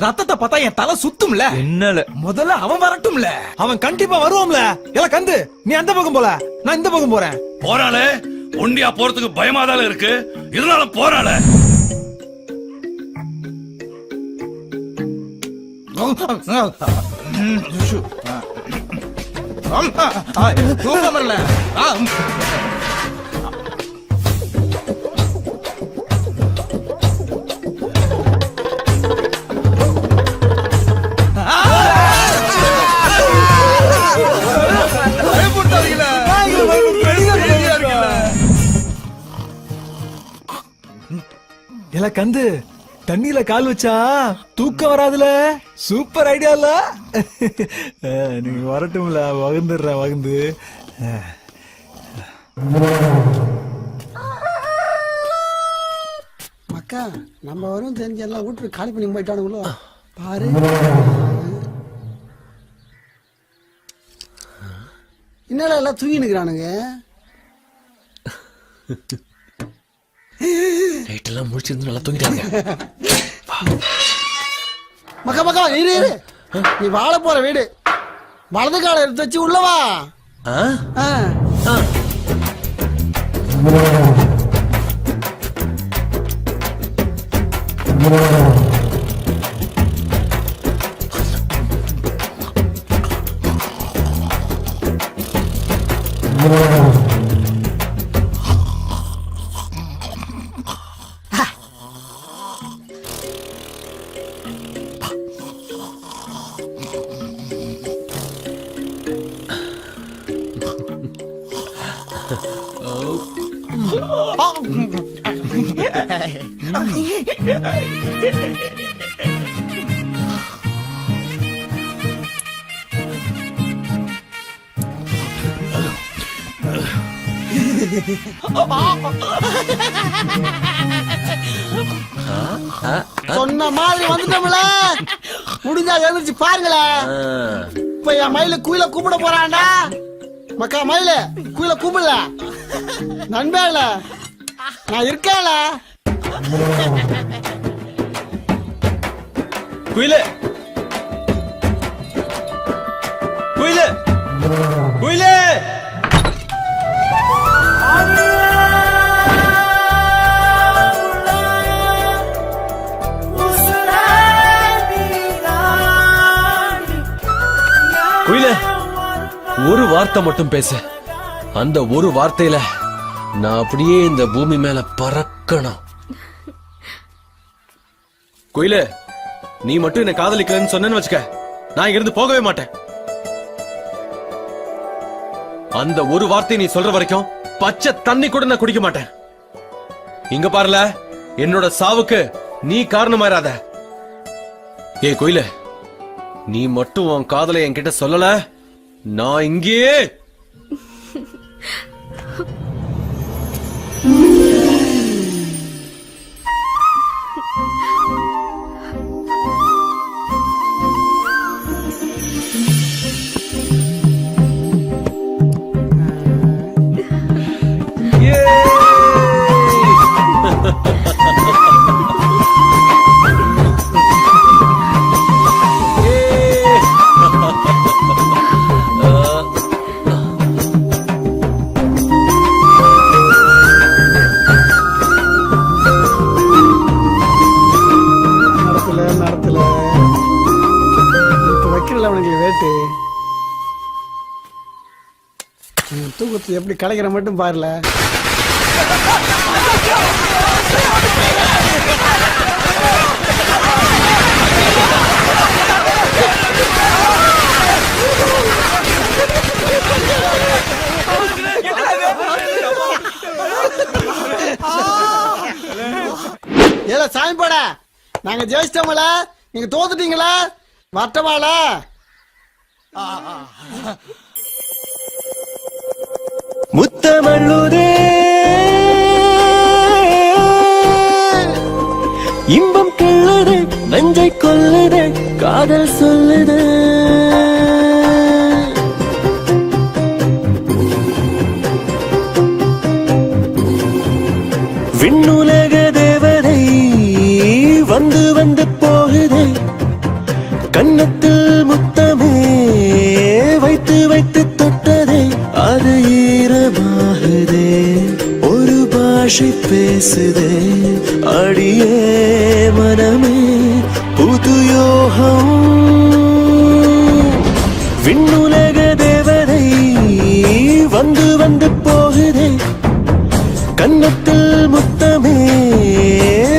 ரத்தத்தை பார்த்தா என் தலை சுத்தும்ல. என்னல முதல்ல அவன் வரட்டும்ல. அவன் கண்டிப்பா வருவான்ல. எல்லாம் கந்து நீ அந்த பக்கம் போல, நான் இந்த பக்கம் போறேன். போறாளே ஒண்டியா போறதுக்கு பயமாதால இருக்கு, இதனால போறாளே. எல்லாம் கந்து தண்ணியில கால் வச்சா தூக்கம் வராதுல. சூப்பர் ஐடியா இல்ல. நீங்க வரட்டும்ல, வகுந்துடுற வகுந்து. மக்கா நம்ம வரும் தெரிஞ்சு எல்லாம் வீட்டுக்கு காலி பண்ணி போயிட்டானுங்களோ பாரு. என்னடா எல்லாம் தூங்கி நிக்கிறானுங்க. நைட்டெல்லாம் முடிச்சிருந்து நல்லா தூங்கிட்டாங்க. மக்கா மக்கா இரு இரு. நீ வாழ போற வீடு வலது கால எடுத்து வச்சு உள்ளவா. சொன்ன மாதிரி வந்துட்டோம்ல, முடிஞ்சா எழுந்திருச்சு பாருங்களேன். இப்ப என் மயில குயில கூப்பிட போறான்டா. மக்கா மயில குயில கூப்பிடல, நண்பேல நான் இருக்கேன்ல. குயிலே குயிலே குயிலே குயிலே, ஒரு வார்த்தை மட்டும் பேசு. அந்த ஒரு வார்த்தையில நான் அப்படியே இந்த பூமி மேல பறக்கணும். குயிலே, நீ மட்டும் என்ன காதலிக்கலன்னு சொன்னேன்னு வச்சுக்க, நான் இங்க இருந்து போகவே மாட்டேன். அந்த ஒரு வார்த்தை நீ சொல்ற வரைக்கும் பச்சை தண்ணி கூட நான் குடிக்க மாட்டேன். இங்க பாருல, என்னோட சாவுக்கு நீ காரணமாயிராத. ஏ குயிலே, நீ மட்டும் உன் காதலை என்கிட்ட சொல்லல, நான் இங்கேயே தூக்கத்தை எப்படி கலைக்கிற மட்டும் பாருல. ஏல சாமி போட, நாங்க ஜெயிச்சிட்டோம்ல, நீங்க தோத்துட்டீங்களா? வரட்டமால முத்தமள்ளுதே இன்பம் கிள்ளுது, நஞ்சை கொல்லுது, காதல் சொல்லுது. விண்ணுலக தேவதை வந்து வந்து போகுது, கன்னத்தில் முத்தமே வைத்து வைத்து தொட்டதே, அது ஈரமாகுதே, ஒரு பாஷை பேசுதே, அடியே மனமே புது யோகம். விண்ணுலக தேவதை வந்து வந்து போகுதே, கன்னத்தில் முத்தமே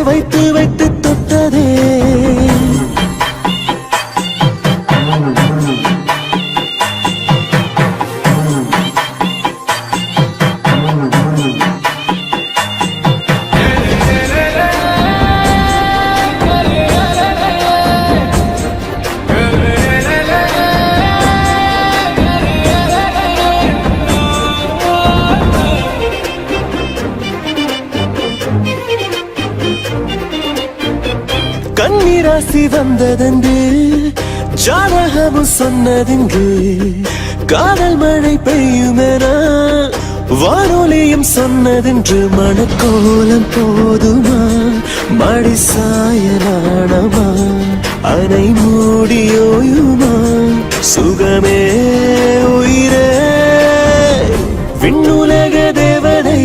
வைத்து வைத்து தொட்டதே. கண்ணிராசி வந்ததென்று ஜாதகமும் சொன்னதென்று, காதல் மழை பெய்யுமென வானொலியும் சொன்னதென்று, மனக்கோலம் போதுமா மடி சாயலானமா, அனை மூடியோயுமா சுகமே உயிரே. விண்ணுலக தேவதை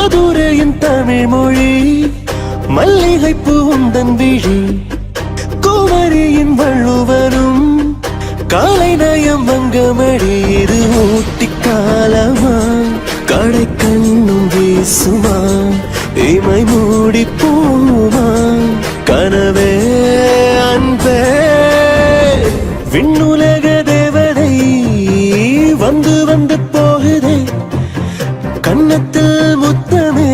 மதுரையின் தமிழ் மொழி மல்லிகை பூந்தன் விழி குமரியின் வள்ளுவரும் காலை நயம் வங்கமடி இது ஊட்டி காலமா கடை கண்ணும் வீசுமா இமை மூடி போமா கனவே அன்பே விண்ணுலக தேவதை வந்து வந்து போகுதே கன்னத்தில் முத்தமே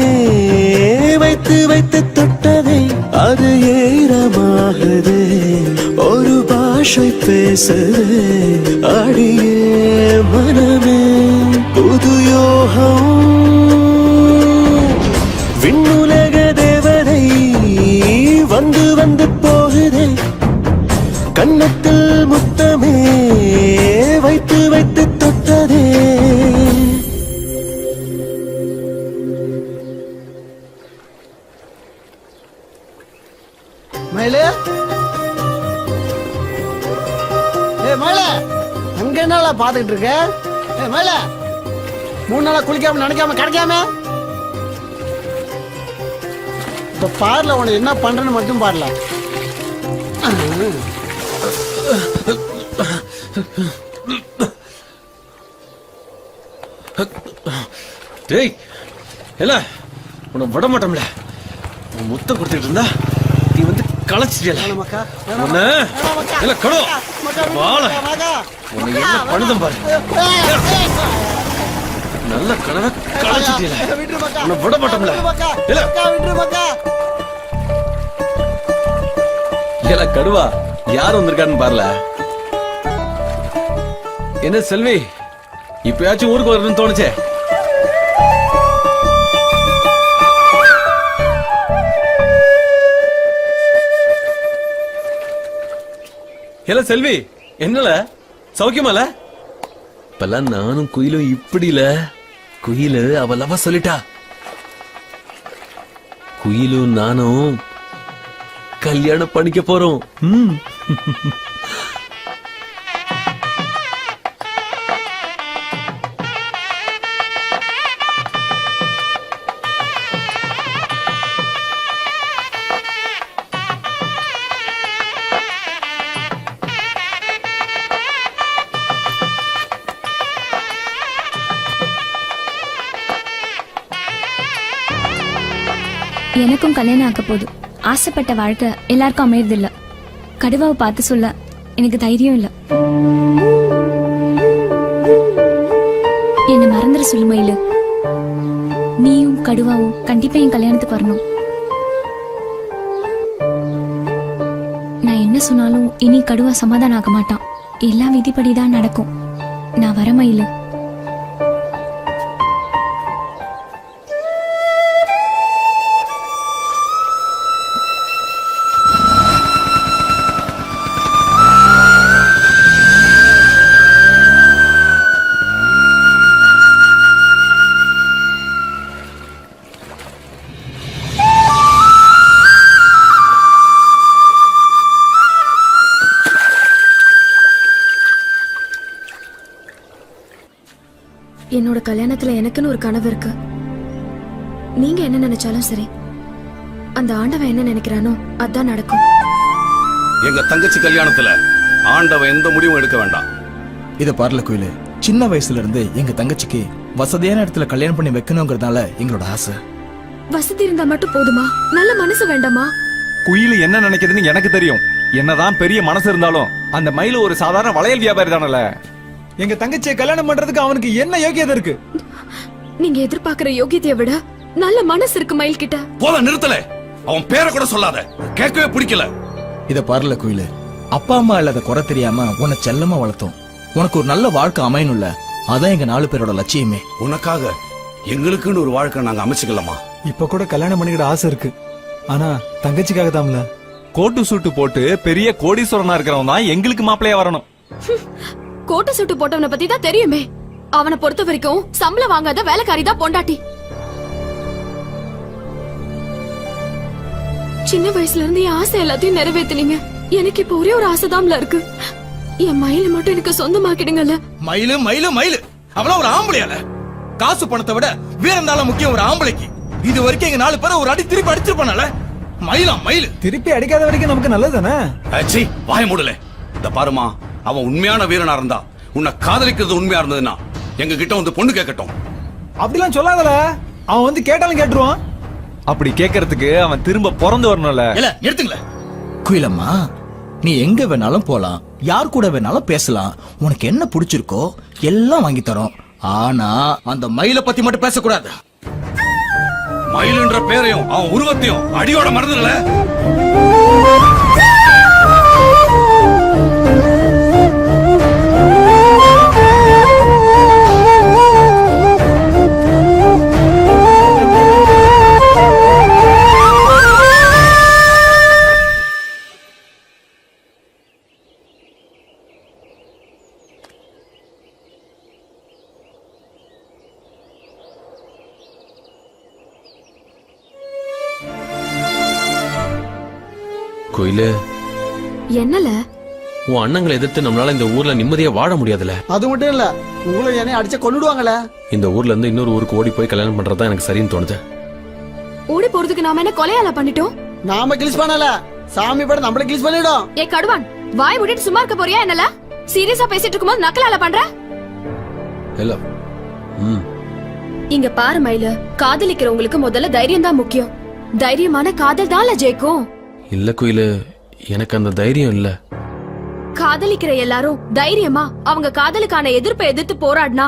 வைத்து வைத்து தொட்டதே அது ஈரமாகுதே ஒரு பாஷை பேசுதே அடியே மனமே புது யோகம் விண்ணுலக தேவதை வந்து வந்து போகுதே கன்னத்தில் முத்தமே வைத்து வைத்து தொட்டதே மயிலு மயில அங்க என்னடா பாத்துக்கிட்டு இருக்க மயில 3 நாளா குளிக்காம நினைக்காம கிடைக்காம இப்ப பாருல உனக்கு என்ன பண்றேன்னு மட்டும் பாருல டேய் இல்ல உன்னை விட மாட்டோம்ல உன் முத்தம் கொடுத்துட்டு இருந்தா நீ வந்து களைச்சிட்டியல உன்னை இல்ல கடோ வாழ உன்னை என்ன பண்ணுதும் பாரு நல்ல கனவை களைச்சிட்டியல உன்னை விட மாட்டோம்ல இல்ல இல்ல கடுவா யார் வந்திருக்காருன்னு பாருல என்ன செல்வி இப்பயாச்சும் ஊருக்கு வரணும்னு தோணுச்சே இல்ல செல்வி என்னல சௌக்கியமால இப்பெல்லாம் நானும் குயிலும் இப்படில குயிலு அவ லவ சொல்லிட்டா குயிலும் நானும் கல்யாணம் பண்ணிக்க போறோம் எனக்கும் கல்யாணம் ஆக்க போகுது. ஆசைப்பட்ட வாழ்க்கை எல்லாருக்கும் அமையறதில்ல. கடுவாவை பார்த்து சொல்ல எனக்கு தைரியம் இல்ல. என்ன மறந்துட சொல்லு மயிலு. நீயும் கடுவாவும் கண்டிப்பா என் கல்யாணத்துக்கு வரணும். நான் என்ன சொன்னாலும் இனி கடுவா சமாதானம் ஆக மாட்டான். எல்லாம் விதிப்படிதான் நடக்கும். நான் வர மயிலு. என்னோட கல்யாணத்துல எனக்குன்னு ஒரு கனவு இருக்கு. நீங்க என்ன நினைச்சாலும் சரி, அந்த ஆண்டவன் என்ன நினைக்கிறானோ அதான் நடக்கும். எங்க தங்கச்சி கல்யாணத்துல ஆண்டவன் எந்த முடிவும் எடுக்க வேண்டாம். இத பாருல குயிலு, சின்ன வயசுல இருந்து எங்க தங்கச்சிக்கு வசதியான இடத்துல கல்யாணம் பண்ணி வைக்கணுங்கிறதால எங்களோட ஆசை. வசதி இருந்தா மட்டும் போதுமா? நல்ல மனசு வேண்டாமா? குயில் என்ன நினைக்குதுன்னு எனக்கு தெரியும். என்னதான் பெரிய மனசு இருந்தாலும் அந்த மயில ஒரு சாதாரண வளையல் வியாபாரி தானல. எங்க தங்கச்சியை கல்யாணம் பண்றதுக்கு அவனுக்கு என்ன யோகியதை இருக்கு? நீங்க எதிர்பார்க்கிற யோகியதைய விட நல்ல மனசு இருக்கு மயில் கிட்ட. போல நிறுத்தல. அவன் பேரை கூட சொல்லாத, கேட்கவே பிடிக்கல. இத பாருல குயிலு, அப்பா அம்மா இல்லாத குறை தெரியாம உன்னை செல்லமா வளர்த்தோம். உனக்கு ஒரு நல்ல வாழ்க்கை அமையணும்ல, அதான் எங்க 4 பேரோட லட்சியமே. உனக்காக எங்களுக்குன்னு ஒரு வாழ்க்கை நாங்க அமைச்சுக்கலாமா? இப்ப கூட கல்யாணம் பண்ணிக்கிட ஆசை இருக்கு. ஆனா தங்கச்சிக்காக தான்ல. கோட்டு சூட்டு போட்டு பெரிய கோடீஸ்வரனா இருக்கிறவன் தான் எங்களுக்கு மாப்பிள்ளையா வரணும். கோட்டை சுட்டு போட்டவனை பத்தி தான் தெரியுமே. அவனை பொறுத்த வரைக்கும் சம்பளம் வாங்காத வேலைக்காரி தான் பொண்டாட்டி. சின்ன வயசுல இருந்து என் ஆசை எல்லாத்தையும் நிறைவேத்தினீங்க. எனக்கு இப்ப ஒரே ஒரு ஆசைதான்ல இருக்கு. என் மயில மட்டும் எனக்கு சொந்தமாக்கிடுங்கல்ல. மயிலு மயிலு மயிலு அவள ஒரு ஆம்பளையால. காசு பணத்தை விட வீரந்தால முக்கியம் ஒரு ஆம்பளைக்கு. இது வரைக்கும் எங்க 4 பேரை ஒரு அடி திருப்பி அடிச்சிருப்பானல. மயில் திருப்பி அடிக்காத வரைக்கும் நமக்கு நல்லது தானே? அச்சி வாய மூடல. இந்த பாருமா, அவன் உண்மையான வீரனா இருந்தா, உன்னை காதலிக்கிறது உண்மையா இருந்ததுன்னா எங்க கிட்ட வந்து பொண்ணு கேட்கட்டும். அப்படிலாம் சொல்லாதல. அவன் வந்து கேட்டாலும் கேட்டுருவான். அப்படி கேட்கறதுக்கு அவன் திரும்ப பிறந்து வரணும்ல. இல்ல நிறுத்துங்களே. குயிலம்மா, நீ எங்க வேணாலும் போலாம், யார் கூட வேணாலும் பேசலாம், உனக்கு என்ன பிடிச்சிருக்கோ எல்லாம் வாங்கி தரோம். ஆனா அந்த மயிலை பத்தி மட்டும் பேசக்கூடாது. மயிலுன்ற பேரையும் அவன் உருவத்தையும் அடியோட மறந்துடல. கோயிலு, என்னல உன் அண்ணங்களை எதிர்த்து நம்மளால இந்த ஊர்ல நிம்மதியா வாழ முடியாதுல. அது மட்டும் இல்ல, உங்களை என்னை அடிச்ச கொன்னுடுவாங்களே. இந்த ஊர்ல இருந்து இன்னொரு ஊருக்கு ஓடி போய் கல்யாணம் பண்றதுதான் எனக்கு சரின்னு தோணுது. ஓடி போறதுக்கு நாம என்ன கொலையால பண்ணிட்டோம்? நாம கிளிஸ் பண்ணல, சாமி படம் நம்மள கிளிஸ் பண்ணிடும். ஏ கடுவான், வாய் விட்டுட்டு சும்மா இருக்க போறியா என்னல? சீரியஸா பேசிட்டு இருக்கும்போது நக்கலால பண்ற? இல்ல. இங்க பாரு மயில, காதலிக்கிறவங்களுக்கு முதல்ல தைரியம் தான் முக்கியம். தைரியமான காதல் தான்ல ஜெயிக்கும். இல்ல கோயிலு, எனக்கு அந்த தைரியம் இல்ல. காதலிக்கிற எல்லாரும் தைரியமா அவங்க காதலுக்கான எதிர்ப்பை எதிர்த்து போராடினா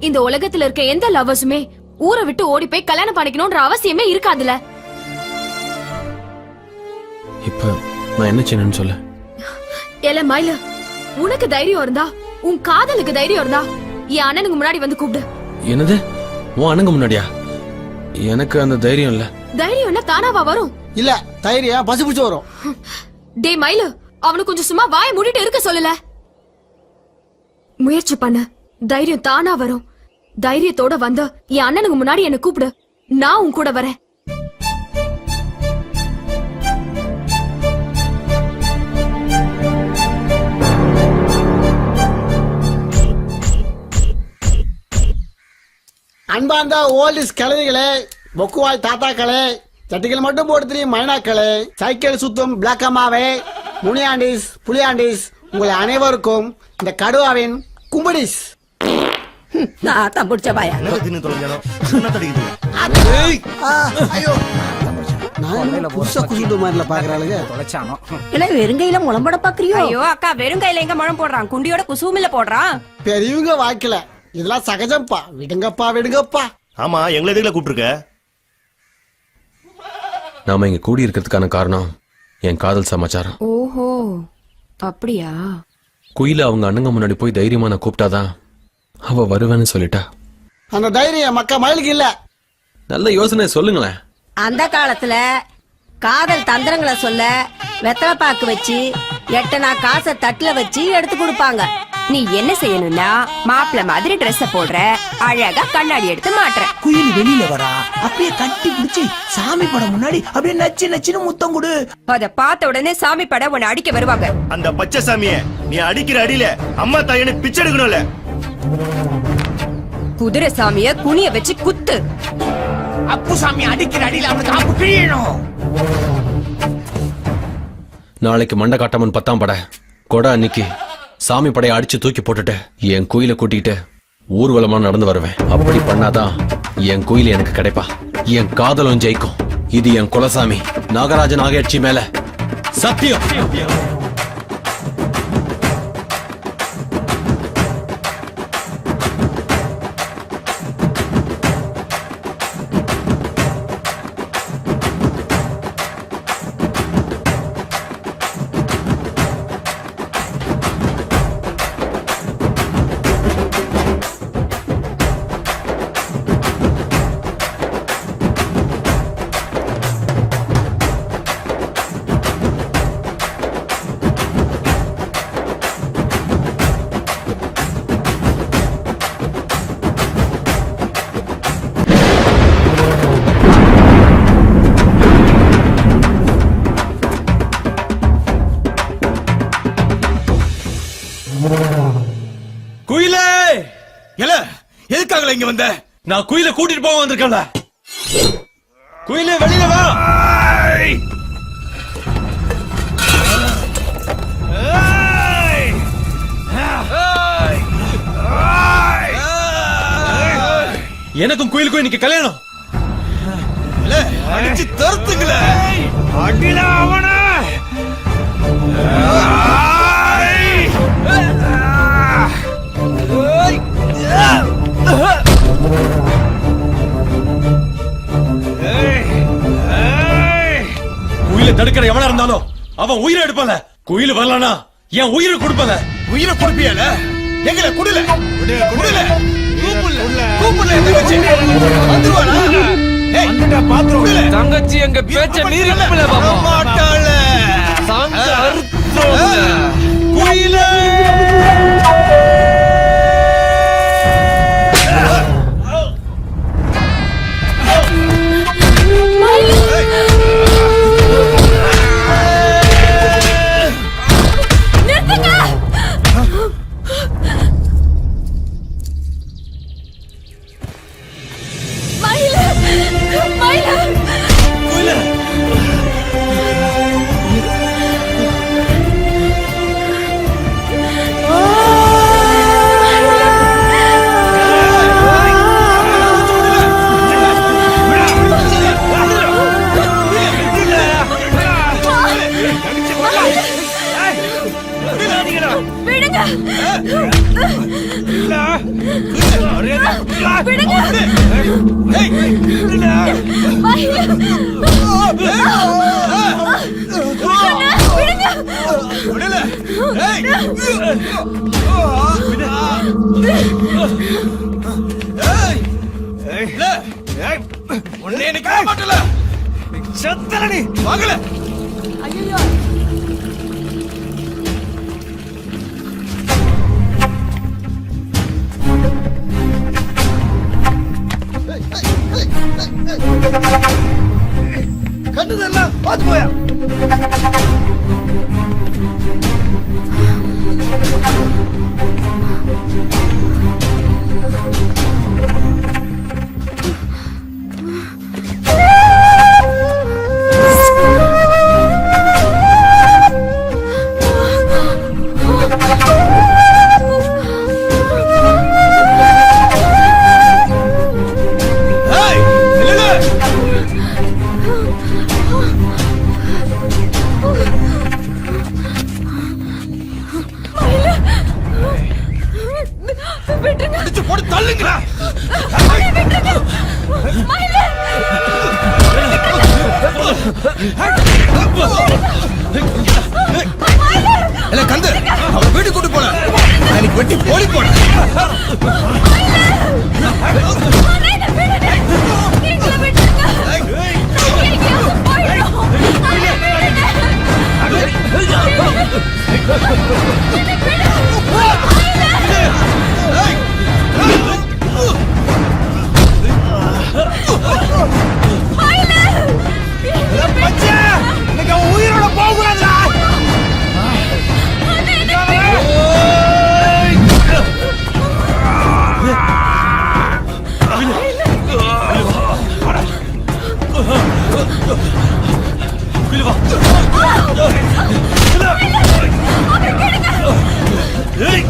இந்த உலகத்துல இருக்க எந்த லவ்வர்ஸுமே ஊரை விட்டு ஓடி போய் கல்யாணம் பண்ணிக்கணும்ன்ற அவசியமே இருக்காதுல. இப்ப நான் என்ன செய்யணும்னு சொல்ல. ஏல மயில, உனக்கு தைரியம் இருந்தா, உன் காதலுக்கு தைரியம் இருந்தா என் அண்ணனுக்கு முன்னாடி வந்து கூப்பிடு. என்னது? உன் அண்ணங்க முன்னாடியா? எனக்கு அந்த தைரியம் இல்ல. தைரியம் என்ன தானாவா வரும்? இல்ல, தைரியம் பசு பிடிச்சு வரும். டே மயில, அவனுக்கு கொஞ்சம் சும்மா வாயை மூடிட்டு இருக்க சொல்லல. முயற்சி பண்ண, தைரியம் தானா வரும். தைரியத்தோட வந்து என் அண்ணனுக்கு முன்னாடி என்ன கூப்பிடு, நான் உன் கூட வரேன். அன்பார்ந்த ஓல்டிஸ் கிழவிகளே, பொக்குவாய் தாத்தாக்களே, சட்டிகள் மட்டும் போட்டு தெரியும் மைனாக்களே, சைக்கிள் சுத்தும் பிளாக் அம்மாவே, முனியாண்டிஸ், புலியாண்டிஸ், உங்களை அனைவருக்கும் இந்த கடுவாவின் கும்படிஸ். நான் பிடிச்ச பாயா புதுசா குசுண்டு மாதிரில பாக்குறாளுங்க. வெறுங்கையில முளம்பட பாக்குறியோ? ஐயோ அக்கா, வெறுங்கையில எங்க முழம் போடுறான், குண்டியோட குசுமில்ல போடுறான். பெரியவங்க வாய்க்கல, இதெல்லாம் சகஜம்ப்பா. விடுங்கப்பா விடுங்கப்பா. ஆமா, எங்களை எதுக்குல கூப்பிட்டுருக்க? நாம இங்க கூடி இருக்கிறதுக்கான காரணம் என் காதல் சமாச்சாரம். ஓஹோ, அப்படியா? குயில அவங்க அண்ணங்க முன்னாடி போய் தைரியமா நான் கூப்பிட்டாதான் அவ வருவேன்னு சொல்லிட்டா. அந்த தைரியம் மக்கா மயிலுக்கு இல்ல. நல்ல யோசனை சொல்லுங்களேன். அந்த காலத்துல காதல் தந்திரங்களை சொல்ல வெத்தலை பாக்கு வச்சு 8 நாள் காசை தட்டுல வச்சு எடுத்து கொடுப்பாங்க. நீ என்ன செய்யணும்னா, மாப்பிள்ள மாதிரி ட்ரெஸ் போடுற, அழகா கண்ணாடி எடுத்து மாட்டுற, குயில் வெளியில வரா, அப்படியே கட்டி பிடிச்சி சாமி படம் முன்னாடி அப்படியே நச்சு நச்சுன்னு முத்தம் கொடு. அத பார்த்த உடனே சாமி படம் உன்னை அடிக்க வருவாங்க. அந்த பச்சை சாமிய நீ அடிக்கிற அடியில அம்மா தாயனை பிச்சை எடுக்கணும்ல. குதிரை சாமிய குனிய வச்சு குத்து. அப்பு சாமி அடிக்கிற அடியில அவனுக்கு ஆப்பு கிழியணும். நாளைக்கு மண்டை காட்டாமன் 10ஆம் படை கொடை அன்னைக்கு சாமி படையை அடிச்சு தூக்கி போட்டுட்டு என் கோயிலை கூட்டிட்டு ஊர்வலமா நடந்து வருவேன். அப்படி பண்ணாதான் என் கோயில் எனக்கு கிடைப்பா. என் காதலும் ஜெயிக்கும். இது என் குலசாமி நாகராஜன் ஆகியாட்சி மேல சத்தியம். குயிலே, எதுக்காக இங்க வந்த? நான் குயிலை கூட்டிட்டு போக வந்திருக்கேன்ல. குயிலே வெளியில வா. எனக்கும் குயிலுக்கும் இன்னைக்கு கல்யாணம். அடிச்சு தருத்துங்களே. அடில அவன. குயில தடுக்கிற எவனா இருந்தாலும் அவன் உயிரை எடுப்பல. குயில் வரலனா என் உயிரை கொடுப்பல. உயிரை கொடுப்பியல எங்களை குடுல குடுல தங்கச்சி எங்க பேச்ச மீறி மாட்டாள. குயில கண்டுதெல்லாம் பாத்து போயா. கந்து அவன் வீட்டுக்கு கூட்டு போன எனக்கு வெட்டி போலி போன. உயிரோட போகக்கூடாதுடா. Hey!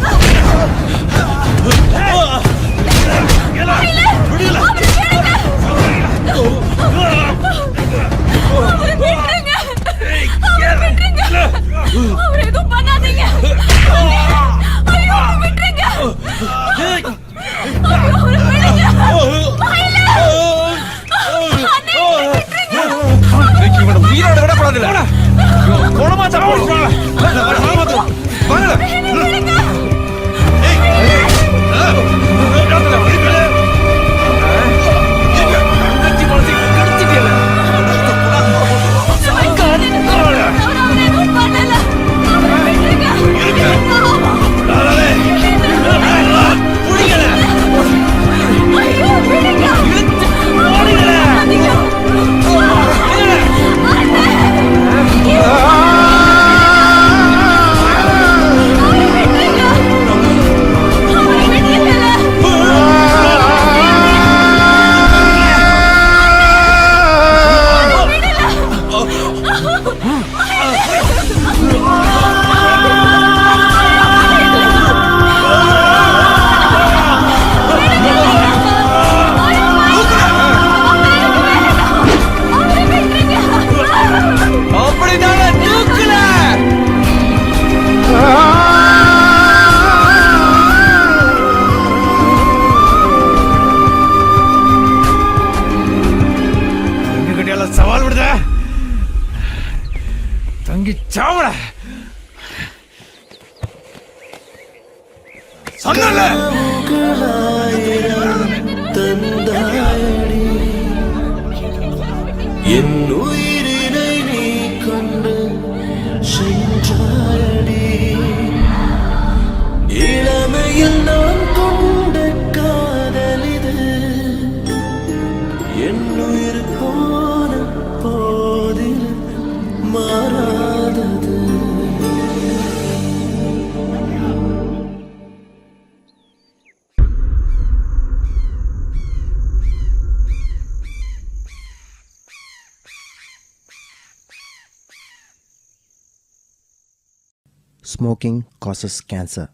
Smoking causes cancer.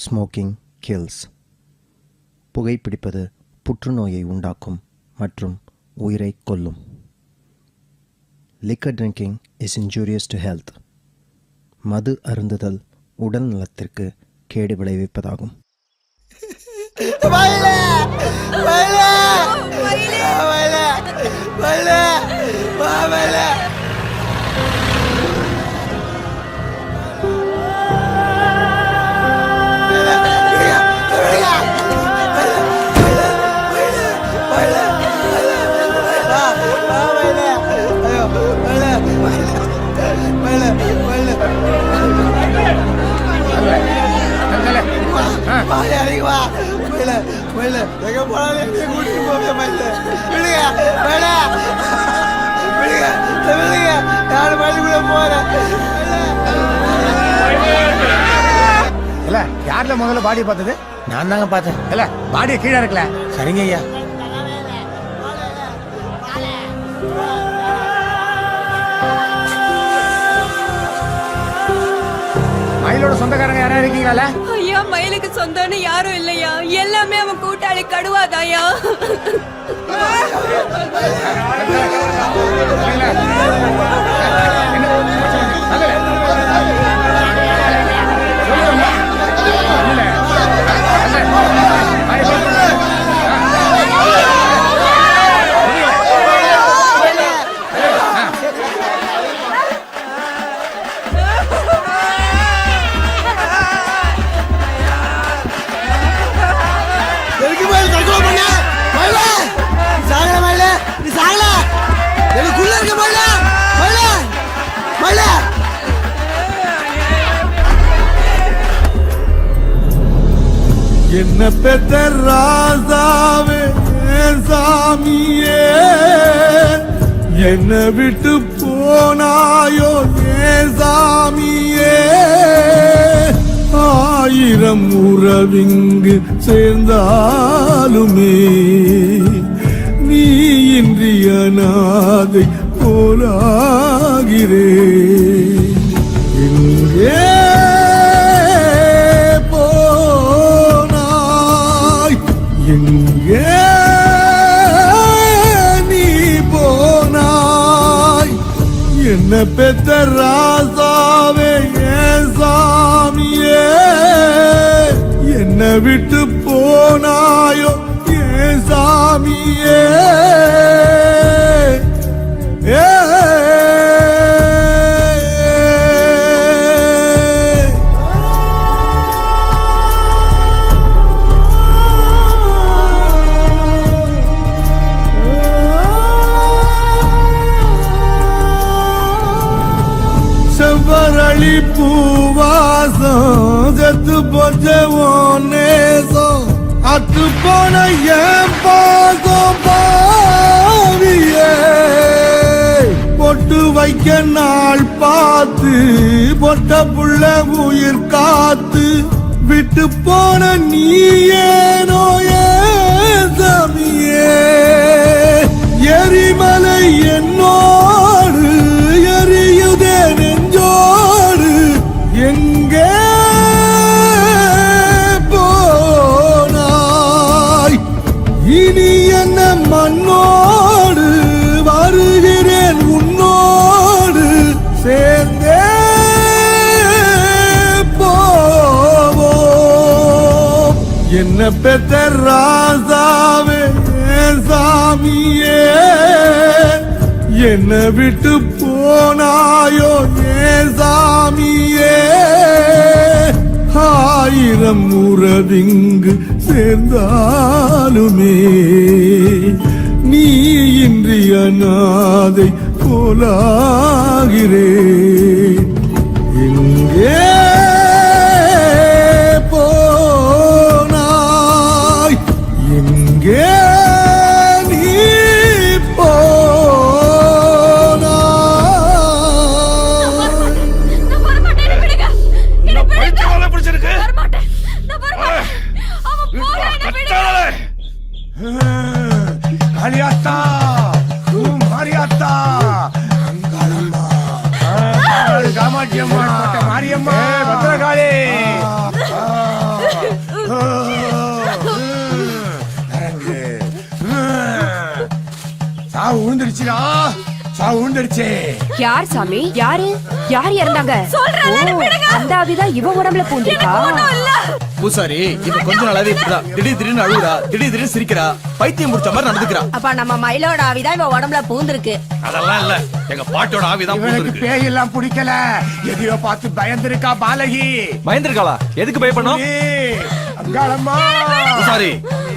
Smoking kills. புகைப்பிடிப்பது புற்றுநோயை உண்டாக்கும் மற்றும் உயிரை கொல்லும். Liquor drinking is injurious to health. மது அருந்துதல் உடல் நலத்திற்கு கேடு விளைவிப்பதாகும். யார்ல முதல்ல பாடி பார்த்தது? நான் தாங்க பார்த்தேன். இல்ல பாடிய கீழே இருக்கல. சரிங்க ஐயா. மயிலோட சொந்தக்காரங்க யாரா இருக்கீங்களா? ஐயா, மயிலுக்கு சொந்தம்னு யாரும் இல்லையா, எல்லாமே அவன் கூட்டாளி கடுவாதாயா. என்ன பெத்த ராசாவே சாமியே, என்ன விட்டு போனாயோ சாமியே. ஆயிரம் உறவிங்கு சேர்ந்தாலுமே நீ இன்றி அநாதை போலாகிறே. எங்கே எங்கே நீ போனாய்? என்ன பெத்த ராசாவே சாமியே, என்ன விட்டு போனாயோ சாமியே. செவ்வரளி பூவாசம் செத்து போச்ச நேசம், அத்து போன என் பாசம் பாவியே. பொட்டு வைக்க நாள் பார்த்து பொட்ட புள்ள உயிர் காத்து விட்டு போன நீ ஏனோ சாமியே. எரிமலை என்னோடு எரியுதே நெஞ்சோடு, எங்கே போனாய்? இனி என்ன மண்ணோடு வருகிறேன் உன்னோடு சேர்ந்தே போவோம். என்ன பெத்த ராசாவே சாமியே, என்ன விட்டு போனாயோ சாமியே. ஆயிரம் உறவிங்கு சேர்ந்தாலுமே நீ இன்றி அநாதை போலாகிறே. எங்கே போனாய்? எங்கே மாரியாத்தா, மாரியாத்தா, காமாட்சி அம்மா, மாரியம்மா, சாவு விழுந்துருச்சுடா, சாவு விழுந்துருச்சு. யார் சாமி? யாரு யார் இறந்தாங்க? அந்த ஆவிதான் இவ உடம்புல பூந்திருக்கா? பூசாரி இப்ப கொஞ்ச நாளாவே இப்படிதான் திடீர்னு அழுகுறா, திடீர்னு சிரிக்கிறா, பைத்தியம் முடிச்ச மாதிரி நடந்துக்கிறா. அப்ப நம்ம மயிலோட ஆவிதான் இவ உடம்புல பூந்திருக்கு. அதெல்லாம் இல்ல, எங்க பாட்டியோட ஆவிதான் இவனுக்கு பூந்திருக்கு. பேய் எல்லாம் பிடிக்கல, எதையோ பார்த்து பயந்துருக்கா பாலகி. பயந்துருக்காளா? எதுக்கு பயப்படணும்? அங்காளம்மா. சாரி,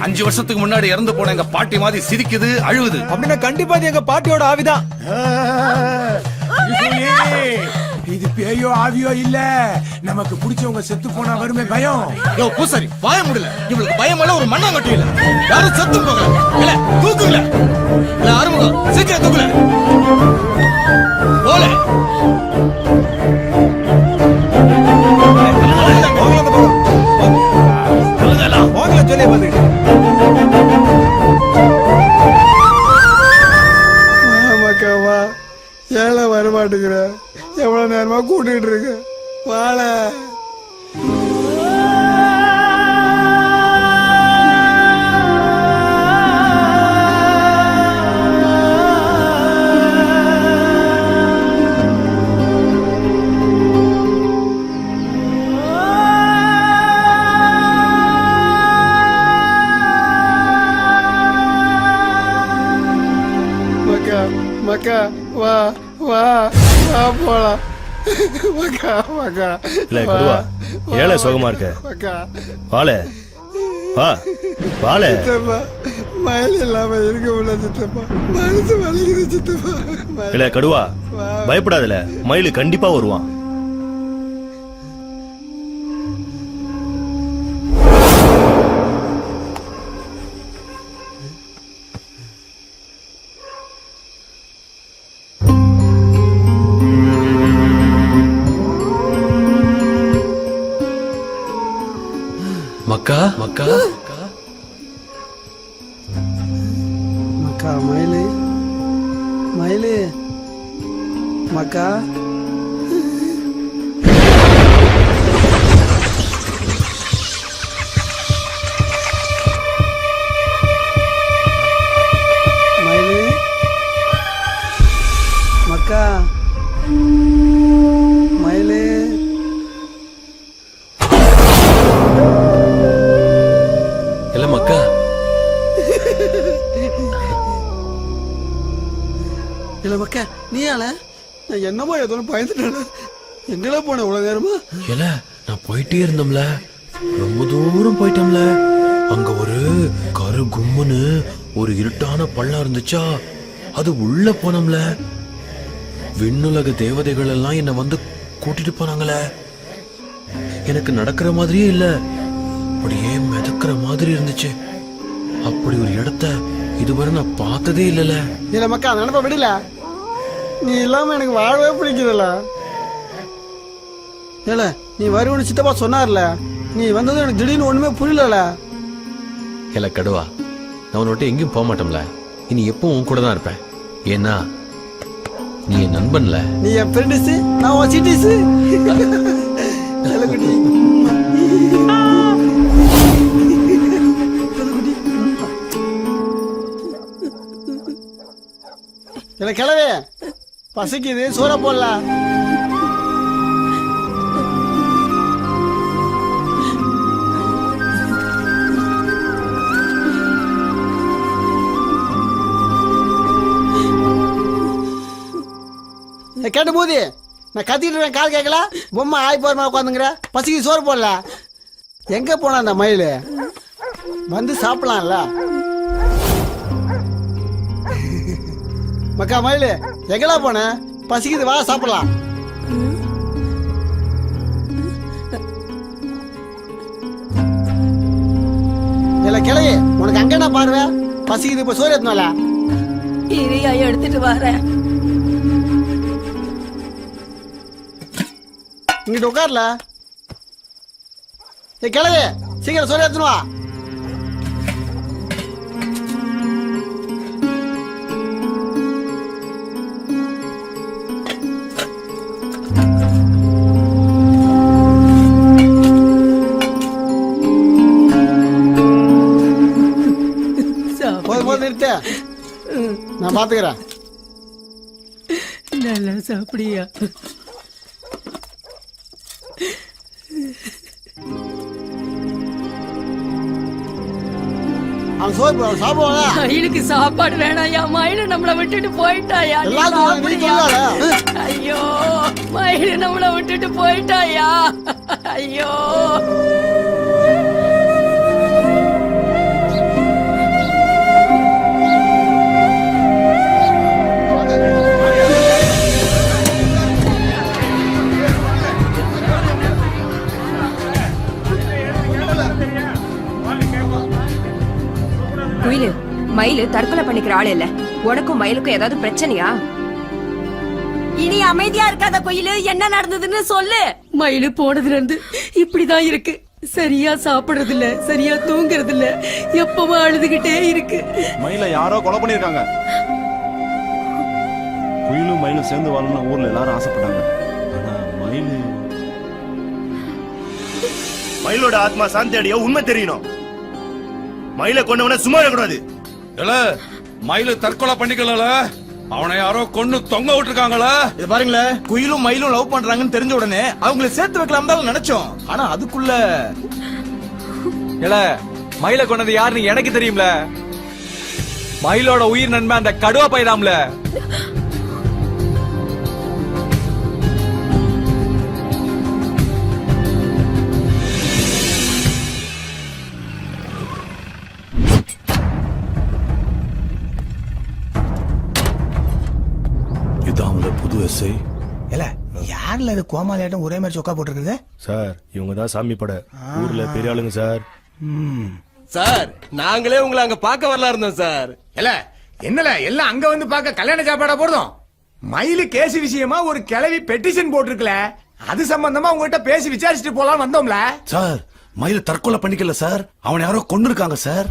5 வருஷத்துக்கு முன்னாடி இறந்து போன எங்க பாட்டி மாதிரி சிரிக்குது, அழுவுது. அப்படின்னா கண்டிப்பா இது எங்க பாட்டியோட ஆவிதான். இது பேயோ ஆவியோ இல்ல, நமக்கு பிடிச்சவங்க செத்து போனா வருமே பயம். யோ பூசாரி வாய முடியல, இவளுக்கு பயம் இல்ல, ஒரு மண்ணாங்கட்டி இல்ல, யாரும் செத்து போகல. இல்ல தூக்குல, இல்ல ஆறுமுகம் சீக்கிரம் தூக்குல போல. மக்கா ஏழை வரமாட்டேங்கிற, எவ்வளவு நேரமா கூட்டிட்டு இருக்கு வாழ. மக்கா மக்கா வா வா வா போலாம். மக்கா மக்கா இல்ல கடுவா, ஏழை சோகமா இருக்க. மக்கா வாழ வா வாழ. சித்தப்பா மயில் இல்லாம இருக்க முடியல சித்தப்பா, மனசு வலிக்குது சித்தப்பா. இல்ல கடுவா, பயப்படாதல, மயிலு கண்டிப்பா வருவான். மக்கா மக்கா மக்கா மயிலு மயிலு மக்கா. மயிலு மக்கா மயிலு. இல்ல மக்கா, இல்ல மக்கா நீ ஆள, நான் என்னமோ ஏதோ பயந்துட்டேன். எங்கடா போன இவ்வளவு நேரமா? இல்ல நான் போயிட்டே இருந்தோம்ல, ரொம்ப தூரம் போயிட்டோம்ல, அங்க ஒரு கரு கும்முன்னு ஒரு இருட்டான பள்ளம் இருந்துச்சா, அது உள்ள போனோம்ல, விண்ணுலக தேவதைகள் எல்லாம் என்ன வந்து கூட்டிட்டு போனாங்களே. எனக்கு நடக்கிற மாதிரியே இல்ல, அப்படியே மிதக்கிற மாதிரி இருந்துச்சு. அப்படி ஒரு இடத்த இதுவரை நான் பார்த்ததே இல்லல. இல்ல மக்கா நினைப்ப விடல, நீ இல்லாம எனக்கு வாழவே பிடிக்குதுல்ல. ஏல நீ வருவன்னு சித்தப்பா சொன்னார்ல, நீ வந்தது எனக்கு திடீர்னு ஒண்ணுமே புரியல. இல்ல கடுவா, நான் உன்னை விட்டு எங்கேயும் போக மாட்டோம்ல, இனி எப்பவும் உன் கூட தான் இருப்பேன். ஏன்னா நீ என் நண்பன்ல. நீ என் ஃப்ரெண்ட்ஸ், நான் உன் சிட்டிஸ். இல்ல கிளவே பசிக்குது, சோற போடலாம். கேட்ட போது நான் கத்திட்டு இருக்கேன், கால் கேட்கல, பொம்மை ஆய் போறமா உட்காந்துங்கிற, பசிக்கு சோறு போடல. எங்க போன அந்த மயில்? வந்து சாப்பிடலாம்ல. மக்கா மயில் எங்கடா போன? பசிக்குது, வா சாப்பிடலாம். இல்ல கிளையே, உனக்கு அங்க என்ன பாருவ? பசிக்குது, இப்ப சோறு எத்தனால இரியா எடுத்துட்டு வரேன். இங்கிட்ட உட்கார்ல. கிளையே சீக்கிரம் சோறு எத்தனுவா. போது நிறுத்த. நான் பாத்துக்கிறேன். நல்லா சாப்பிடியா? அவன் சாப்பிடுவாங்க. மயிலுக்கு சாப்பாடு வேணாயா? மயிலு நம்மள விட்டுட்டு போயிட்டாயா? நீ எல்லாத்துக்கும் நீ சாப்பிடுயா? சொல்லாத. ஐயோ, மயிலு நம்மள விட்டுட்டு போயிட்டாயா? ஐயோ. குயிலு, மயிலு தற்கொலை பண்ணிக்கிற ஆள் இல்ல. உனக்கும் மயிலுக்கும் ஏதாவது பிரச்சனையா? இனி அமைதியா இருக்காத குயிலு, என்ன நடந்ததுன்னு சொல்லு. மயிலு போனதுல இருந்து இப்படிதான் இருக்கு. சரியா சாப்பிடுறது இல்ல, சரியா தூங்குறது இல்ல, எப்பவும் அழுதுகிட்டே இருக்கு. மயில யாரோ கொலை பண்ணிருக்காங்க. குயிலும் மயிலும் சேர்ந்து வாழணும் ஊர்ல எல்லாரும் ஆசைப்பட்டாங்க. ஆனா மயிலோட ஆத்மா சாந்தி அடைய உண்மை தெரியணும். மயில கொண்டவன சும்மா இருக்கக்கூடாது. இல்ல மயிலு தற்கொலை பண்ணிக்கல, அவனை யாரோ கொன்னு தொங்க விட்டுருக்காங்களா? இது பாருங்களேன், குயிலும் மயிலும் லவ் பண்றாங்கன்னு தெரிஞ்ச உடனே அவங்களை சேர்த்து வைக்கலாம் தான் நினைச்சோம். ஆனா அதுக்குள்ள மயில கொண்டது யாருன்னு எனக்கு தெரியும்ல. மயிலோட உயிர் நண்பன் அந்த கடுவா பையதாம்ல. புது எஸ்ஐ யாருல இது கோமாளியாட்டம் ஒரே மாதிரி சொக்கா போட்டுருக்குது? சார், இவங்க தான் சாமி பட ஊர்ல பெரிய ஆளுங்க சார். சார், நாங்களே உங்களை அங்க பார்க்க வரலாம் இருந்தோம் சார். என்னல எல்லாம் அங்க வந்து பார்க்க கல்யாண சாப்பாடா போடுறோம்? மயிலு கேஸ் விஷயமா ஒரு கிளவி பெட்டிஷன் போட்டிருக்கல, அது சம்பந்தமா உங்ககிட்ட பேசி விசாரிச்சுட்டு போலாம் வந்தோம்ல. சார், மயில தற்கொலை பண்ணிக்கல சார், அவனை யாரோ கொன்னு இருக்காங்க சார்.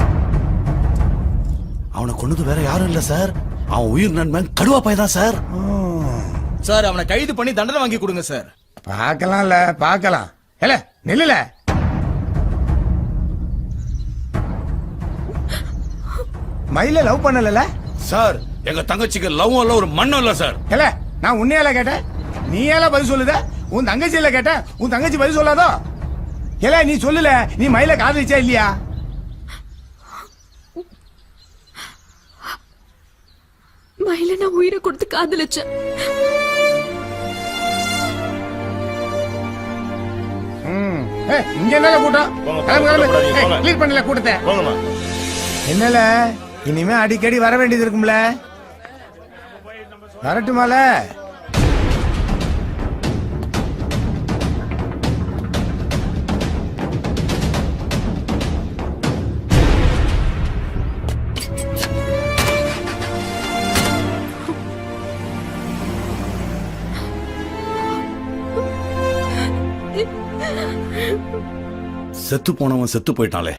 அவனை கொன்னது வேற யாரும் இல்ல சார், அவன் உயிர் நண்பன் கடுவா பையதான் சார். சார், அவனை கைது பண்ணி தண்டனை வாங்கி கொடுங்க சார். பாக்கலாம்ல, பாக்கலாம். நில்லுல. மயில லவ் பண்ணல சார். எங்க தங்கச்சிக்கு லவ் இல்ல, ஒரு மண்ணும் இல்ல சார். நான் உன்னையால கேட்டேன், நீ ஏல பதில் சொல்லுத? உன் தங்கச்சியில கேட்டேன், உன் தங்கச்சி பதில் சொல்லாதோ? நீ சொல்லல, நீ மயில காதலிச்சா இல்லையா? மயில நான் உயிரை கொடுத்து காதலிச்சேன். இங்க என்ன கூட்டம்? கிளியர் பண்ணல கூட்டத்தை. என்னல இனிமே அடிக்கடி வர வேண்டியது இருக்கும்ல? வரட்டுமால? செத்து போனவன் செத்து போயிட்டாலே,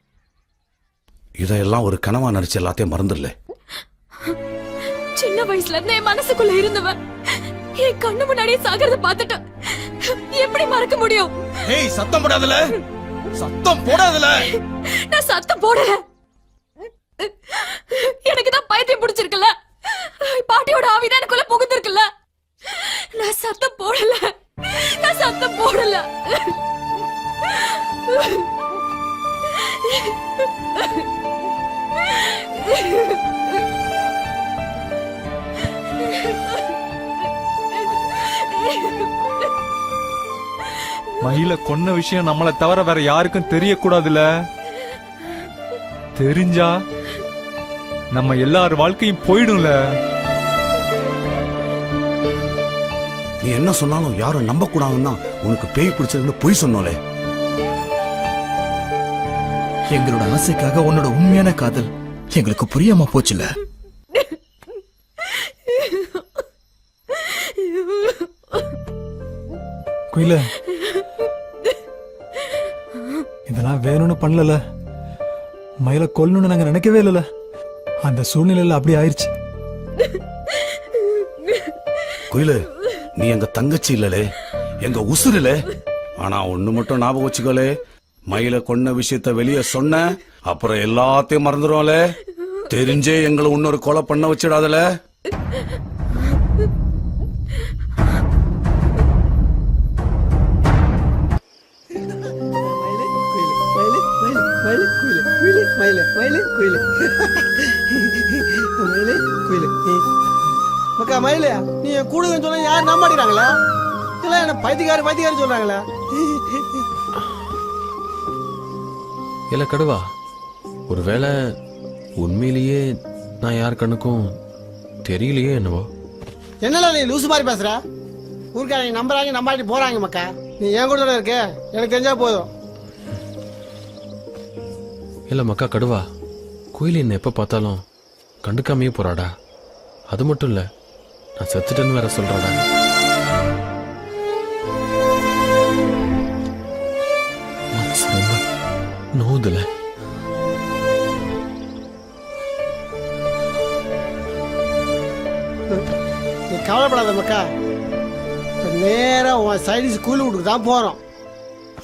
இதெல்லாம் ஒரு கனவா நினைச்சு எல்லாத்தையும் மறந்துடல. சின்ன வயசுல இருந்து என் மனசுக்குள்ள இருந்தவன் என் கண்ணு முன்னாடியே சாகிறத பார்த்துட்டேன். எப்படி மறக்க முடியும்? ஏய், சத்தம் போடாதல, சத்தம் போடாதல. நான் சத்தம் போடல, எனக்கு தான் பைத்தியம் பிடிச்சிருக்குல்ல. பாட்டியோட ஆவிதான் எனக்குள்ள புகுந்திருக்குல்ல. நான் சத்தம் போடல, நான் சத்தம் போடல. மயில கொன்ன விஷயம் நம்மளை தவிர வேற யாருக்கும் தெரியக்கூடாதுல. தெரிஞ்சா நம்ம எல்லார் வாழ்க்கையும் போயிடும்ல. நீ என்ன சொன்னாலும் யாரும் நம்ப கூடாதுன்னா உனக்கு பேய் பிடிச்சதுன்னு பொய் சொன்னோலே. எங்களோட ஆசைக்காக உன்னோட உண்மையான காதல் எங்களுக்கு புரியாம போச்சுல. குயில, இதெல்லாம் வேணும்னு பண்ணல. மயில கொல்லணும்னு நாங்க நினைக்கவே இல்லல. அந்த சூழ்நிலையில அப்படி ஆயிருச்சு. குயிலு, நீ எங்க தங்கச்சி இல்லலே, எங்க உசுருல. ஆனா ஒண்ணு மட்டும் ஞாபகம் வச்சுக்கோலே, மயில கொன்ன விஷயத்த வெளியே சொன்ன அப்புறம் எல்லாத்தையும் மறந்துடுவோம்ல. தெரிஞ்சே எங்களை இன்னொரு கொலை பண்ண வச்சிடாதல. மக்கா மயிலே, நீ கூடுதல் சொன்னா யாரும் நம்ப மாட்டேங்கிறாங்களா? இல்ல என்ன பைத்தியக்காரி சொல்றாங்களா? இல்ல கடுவா, ஒருவேளை உண்மையிலேயே நான் யார் கண்ணுக்கும் தெரியலையே என்னவோ. என்னல நீ லூசு மாதிரி பேசுற? ஊருக்காரங்க நம்புறாங்க, நம்பாட்டி போறாங்க. மக்கா நீ என் கூட இருக்க, எனக்கு தெரிஞ்சா போதும். இல்ல மக்கா கடுவா, கோயில் என்ன எப்ப பார்த்தாலும் கண்டுக்காமையே போறாடா. அது மட்டும் இல்ல, நான் செத்துட்டேன்னு வேற சொல்றாடா. மனசு ரொம்ப நோதுல. நீ கவலைப்படாத மக்கா, நேரா உன் சைடு ஸ்கூல் வீட்டுக்கு தான் போறோம்.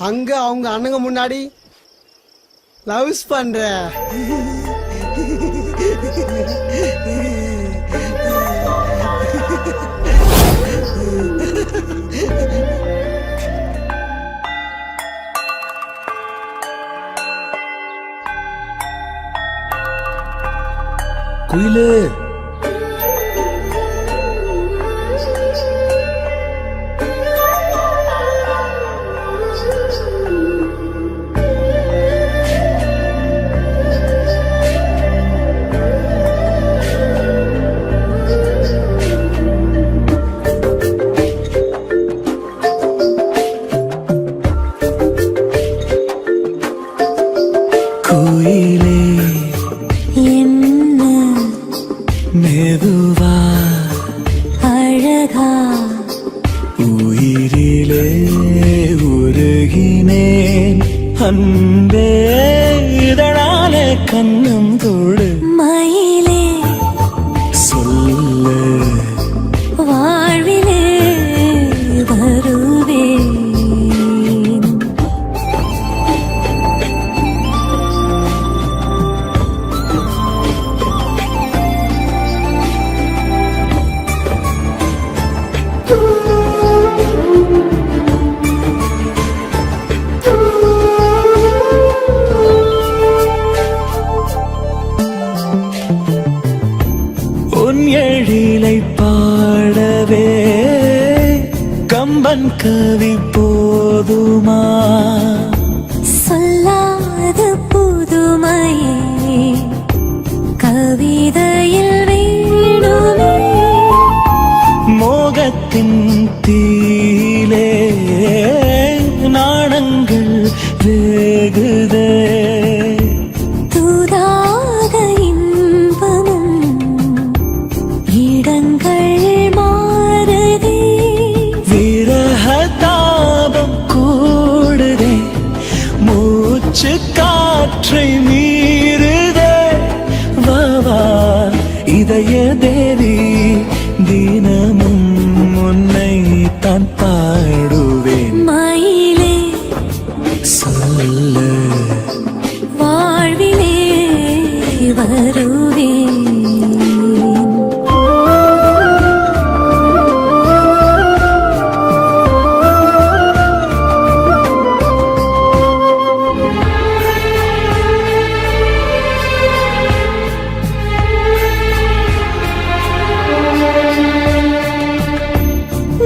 அங்க அவங்க அண்ணங்க முன்னாடி லவ்ஸ் பண்ற. குயிலு, மெதுவா அழகா உயிரிலே உருகினேன் அன்பே இதழாலே கண்ணம் தொடு மயிலே சொல்ல வாழ்விலே வருவேன். எழிலை பாடவே கம்பன் கவி போதுமா? சொல்லாத புதுமையே கவிதையில் வேணுமே. மோகத்தின் தீலே நாணங்கள் வேகுதே. தூதாக இன்பமும் இடங்கள் மாறுதே. விரக தாபம் கூடுதே. மூச்சு காற்றை மீறுதே. வாவா இதய தேவி, தினமும் உன்னை தான் பாடுவேன். மயிலே சொல்ல வாழ்விலே வருவேன்.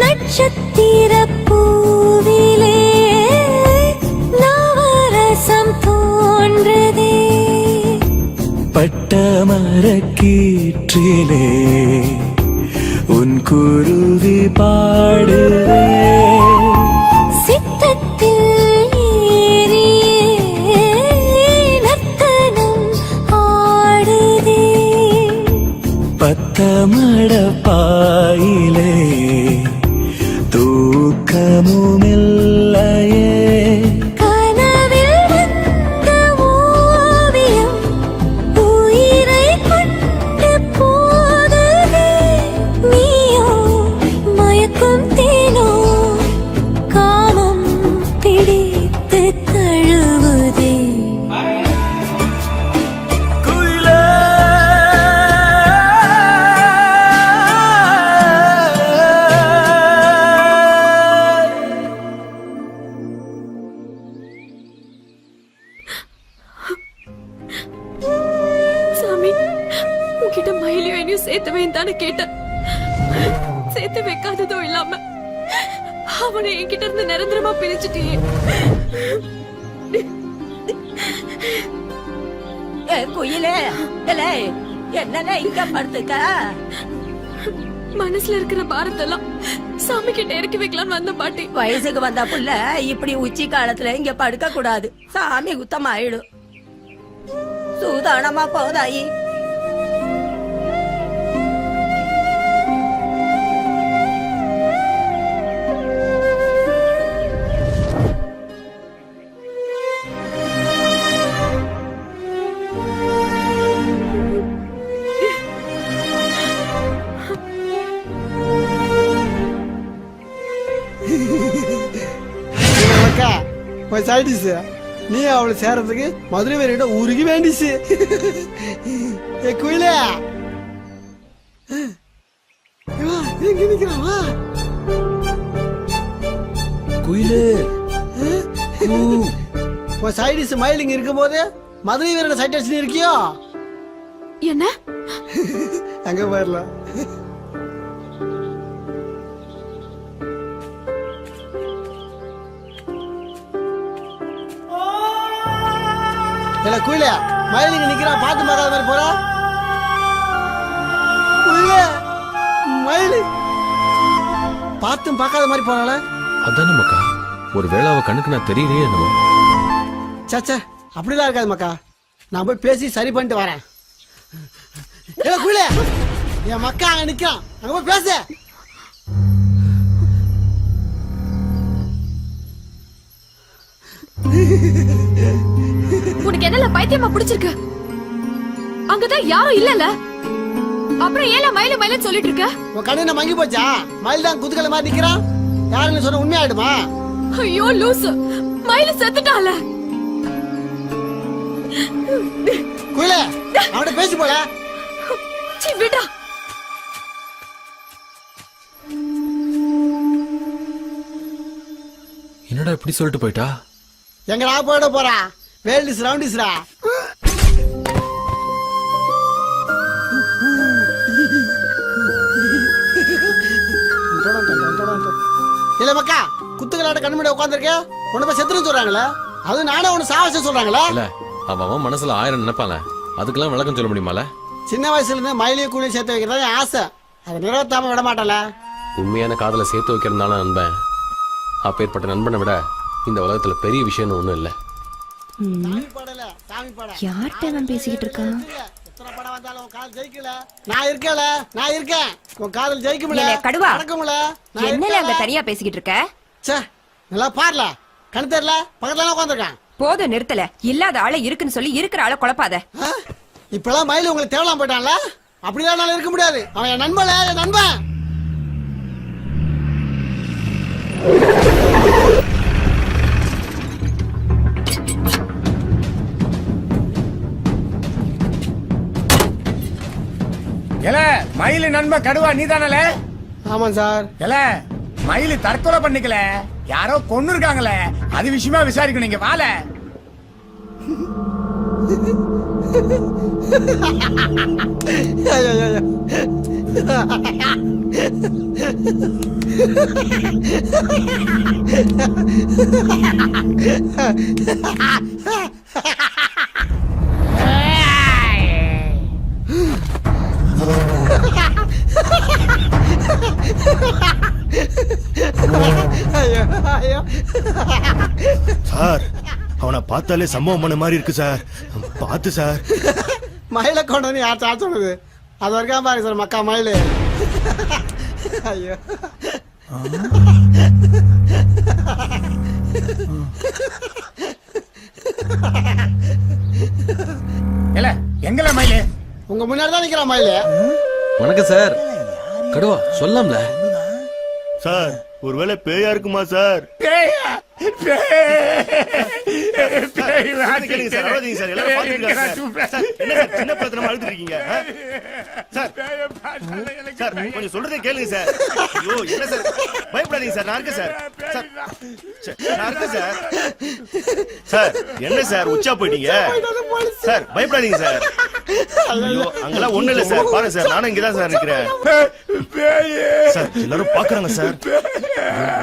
நட்சத்திர பூவிலே நவரசம் தோன்றதே. பட்ட மரக்கீற்றிலே உன் குருவி பாடுதே. சித்தத்தில் ஏறியே நர்த்தனம் ஆடுதே. பத்தமட பாயிலே தூக்கமுமில்லையே. கனவில் வந்த ஓவியம் உயிரை கொண்டு போகுதே. நீயோ மயக்கும் தேனோ காமம் பிடித்து தழுவுதே. குயிலே உன்கிட்ட மயிலையும் என்னையும் சேர்த்து வைந்தானு கேட்டேன். சேர்த்து வைக்காததும் இல்லாம அவனை என்கிட்ட இருந்து நிரந்தரமா பிரிச்சுட்டியே. குயிலே என்ன இங்க படுத்துக்க? மனசுல இருக்கிற பாரத்தெல்லாம் சாமி கிட்ட இறக்கி வைக்கலாம்னு வந்த பாட்டி. வயசுக்கு வந்த புள்ள இப்படி உச்சி காலத்துல இங்க படுக்க கூடாது, சாமி குத்தம் ஆயிடும். சூதானமா போதாயி. அக்கா போய் சாயிடுச்சு. நீ அவளை சேர்றதுக்கு மதுரை வேற உருகி வேண்டிச்சு. ஏ குயிலே எங்க நிக்கிறான்? குயிலு உன் சைடிஸ் மயிலிங்க இருக்கும் போது மதுரை வீரட சைட் அடிச்சு இருக்கியோ? என்ன அங்க போயிடல. இல்ல குயில மயிலிங்க நிக்கிறா, பாத்து பார்க்காத மாதிரி போறா. குயில மயிலு பாத்தும் பார்க்காத மாதிரி போறாள. அதானே மக்கா, ஒருவேளை அவ கண்ணுக்கு நான் தெரியலையே என்னவோ. சச்சா அப்படிலாம் இருக்காது மக்கா, நான் போய் பேசி சரி பண்ணிட்டு வரேன். ஏ குயில என் மக்கா அங்க நிக்கிறான், அங்க போய் பேச. உனக்கு என்னல பைத்தியமா பிடிச்சிருக்கு? அங்கதான் யாரும் இல்லல, அப்புறம் ஏல மயில மயில சொல்லிட்டு இருக்க? உன் கண்ணு மங்கி போச்சா? மயில் தான் குதுக்கல மாதிரி நிக்கிறான், யாருன்னு சொன்ன உண்மையாயிடுமா? ஐயோ லூசு, மயில செத்துட்டால. குயில அவட பேசி போல. சீ விடா. என்னடா இப்படி சொல்லிட்டு போயிட்டா? எங்கடா போயிட போறா? World is round Isra. இல்ல மக்கா, குத்துக்கலாட்ட கண்ணுமடி உட்காந்துருக்க, உன்ன போய் செத்துன்னு சொல்றாங்களே, அது நானே உன்னை சாவச்ச சொல்றாங்களே. இல்ல அவன் மனசுல 1000 நினைப்பால, அதுக்கெல்லாம் விளக்கம் சொல்ல முடியுமால? சின்ன வயசுல இருந்து மயிலையும் கூலியும் சேர்த்து வைக்கிறதா என் ஆசை, அதை நிறைவேற்றாம விட மாட்டல. உண்மையான காதலை சேர்த்து வைக்கிறதுனால நண்பன், அப்பேற்பட்ட நண்பனை விட இந்த உலகத்துல பெரிய விஷயம் ஒண்ணும் இல்ல. யார்கிட்ட நான் பேசிக்கிட்டு இருக்கேன்? எத்தனை படம் வந்தாலும் உன் காதல் ஜெயிக்கல. நான் இருக்கல, நான் இருக்கேன். உன் காதல் ஜெயிக்க முடியல. கடுவா நடக்கும்ல. என்னல அங்க தனியா பேசிக்கிட்டு இருக்க? ச்சே நல்லா பாருல, கண்ணு தெரியல, பக்கத்துல உட்காந்துருக்கான். போதும் நிறுத்தல, இல்லாத ஆளை இருக்குன்னு சொல்லி இருக்கிற ஆளை குழப்பாத. இப்பெல்லாம் மயில் உங்களுக்கு தேவலாம் போயிட்டான்ல, அப்படிதான் என்னால இருக்க முடியாது. அவன் என் நண்பன், என் நண்பன். எல மயிலு நண்பன் கடுவா நீதானல? ஆமா சார். எல மயிலு தற்கொலை பண்ணிக்கல, யாரோ கொன்னு இருக்காங்களே, அது விஷயமா விசாரிக்கணும். நீங்க வால. சார் அவனை பார்த்தாலே சம்பவம் பண்ண மாதிரி இருக்கு சார், பார்த்து சார். மயில கொண்டு வந்து யார் சார் சொல்லுது? அது வரைக்கும் பாருங்க சார் மக்கா மயிலு. ஐயோ எல எங்கல மயிலு? உங்க முன்னாடி தான் நிக்கிறான் மயிலு. வணக்கம் சார். கடுவா சொல்லலாம்ல சார், ஒருவேளை பேயா இருக்குமா சார்? கேளுங்க சார், அழுதீங்க சார், எல்லாரும் பாத்துருக்காங்க சார். என்ன சார் சின்ன பிரச்சனை அழுதுட்டு இருக்கீங்க? சார் சார் கொஞ்சம் சொல்றதே கேளுங்க சார். ஐயோ என்ன சார், பயப்படாதீங்க சார், நான் இருக்கேன் சார். சார் நான் இருக்கேன் சார். சார் என்ன சார் உச்சா போயிட்டீங்க? சார் பயப்படாதீங்க சார். ஐயோ அங்கெல்லாம் ஒண்ணு இல்ல சார். பாருங்க சார், நானும் இங்கதான் சார் இருக்கிறேன். சார் எல்லாரும் பாக்குறாங்க சார்.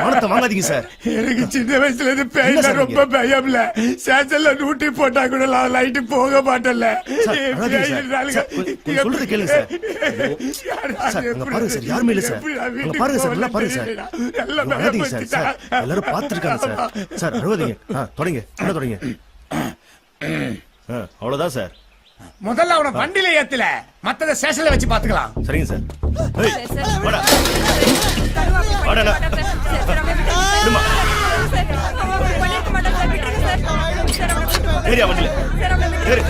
மானத்தை வாங்காதீங்க சார். எனக்கு சின்ன வயசுல இருந்து பேய்ல ரொம்ப பயம்ல. சேசல்ல நூட்டி போட்டா கூட லைட் போக மாட்டேன்ல. சொல்றது கேளுங்க சார். சார் அங்க பாருங்க சார், யாருமே இல்ல சார். அங்க பாருங்க சார், நல்லா பாருங்க சார். அழாதீங்க சார். சார் எல்லாரும் பாத்துருக்காங்க சார். சார் அழுவாதீங்க. தொடங்க, என்ன தொடங்க. அவ்வளவுதான் சார். முதல்ல அவன வண்டியில ஏத்துல, மத்தத ஸ்டேஷன்ல வச்சு பாத்துக்கலாம். சரிங்க சார். வாடா வாடா. ஏரியா வண்டியில ஏறு.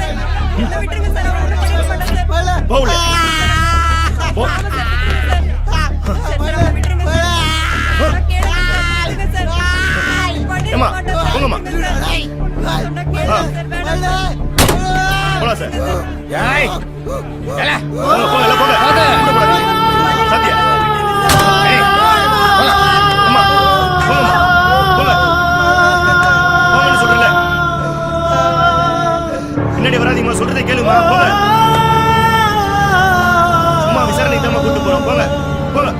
போகல போ. ஏமா போங்கம்மா. போலாம் சார். ஏய் ஏல போங்க போங்க எல்லாம் போங்க. சத்யா அம்மா போங்கம்மா போங்க. போங்கன்னு சொல்றல. பின்னாடி வராதீங்கம்மா, சொல்றதை கேளுமா. போங்க. சும்மா விசாரணை தான் கூட்டு போறோம். போங்க போங்க.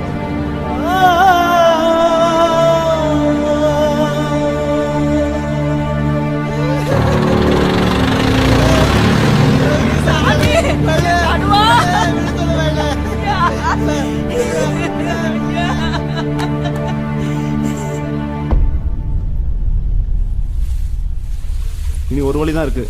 இனி ஒரு வழி தான் இருக்கு.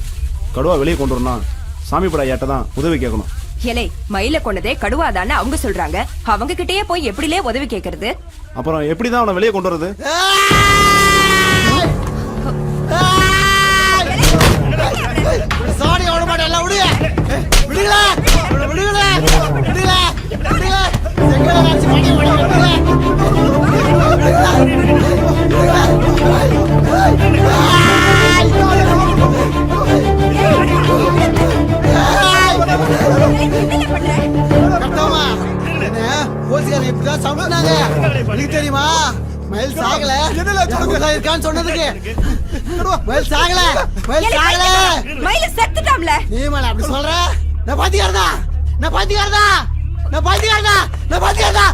கடுவா வெளியே கொண்டு வரணும். சாமி பட ஏட்ட தான் உதவி கேட்கணும். ஏலே, மயில கொண்டதே கடுவாதான்னு அவங்க சொல்றாங்க. அவங்க கிட்டயே போய் எப்படிலே உதவி கேக்குறது? அப்புறம் எப்படிதான் அவனை வெளியே கொண்டு வரது? சாடி அவன மாட்ட எல்லாம் விடுங்க. விடுங்களா விடுங்களா விடுங்களா விடுங்களா. செங்கல ராசி பண்ணி விடுங்க. போலீஸ்காரங்க இப்படிதான் சமைச்சாங்க. உங்களுக்கு தெரியுமா? மயில் சாகல இருக்கான்னு சொன்னதுக்கு. மயில் சாகல, மயில் சாகல, மயில செத்துட்டாம்ல. நீ மேல அப்படி சொல்ற? நான் பாத்தியாரதா, நான் பாத்தியாரதா, நான் பாத்தியாரதா, நான் பாத்தியாரதா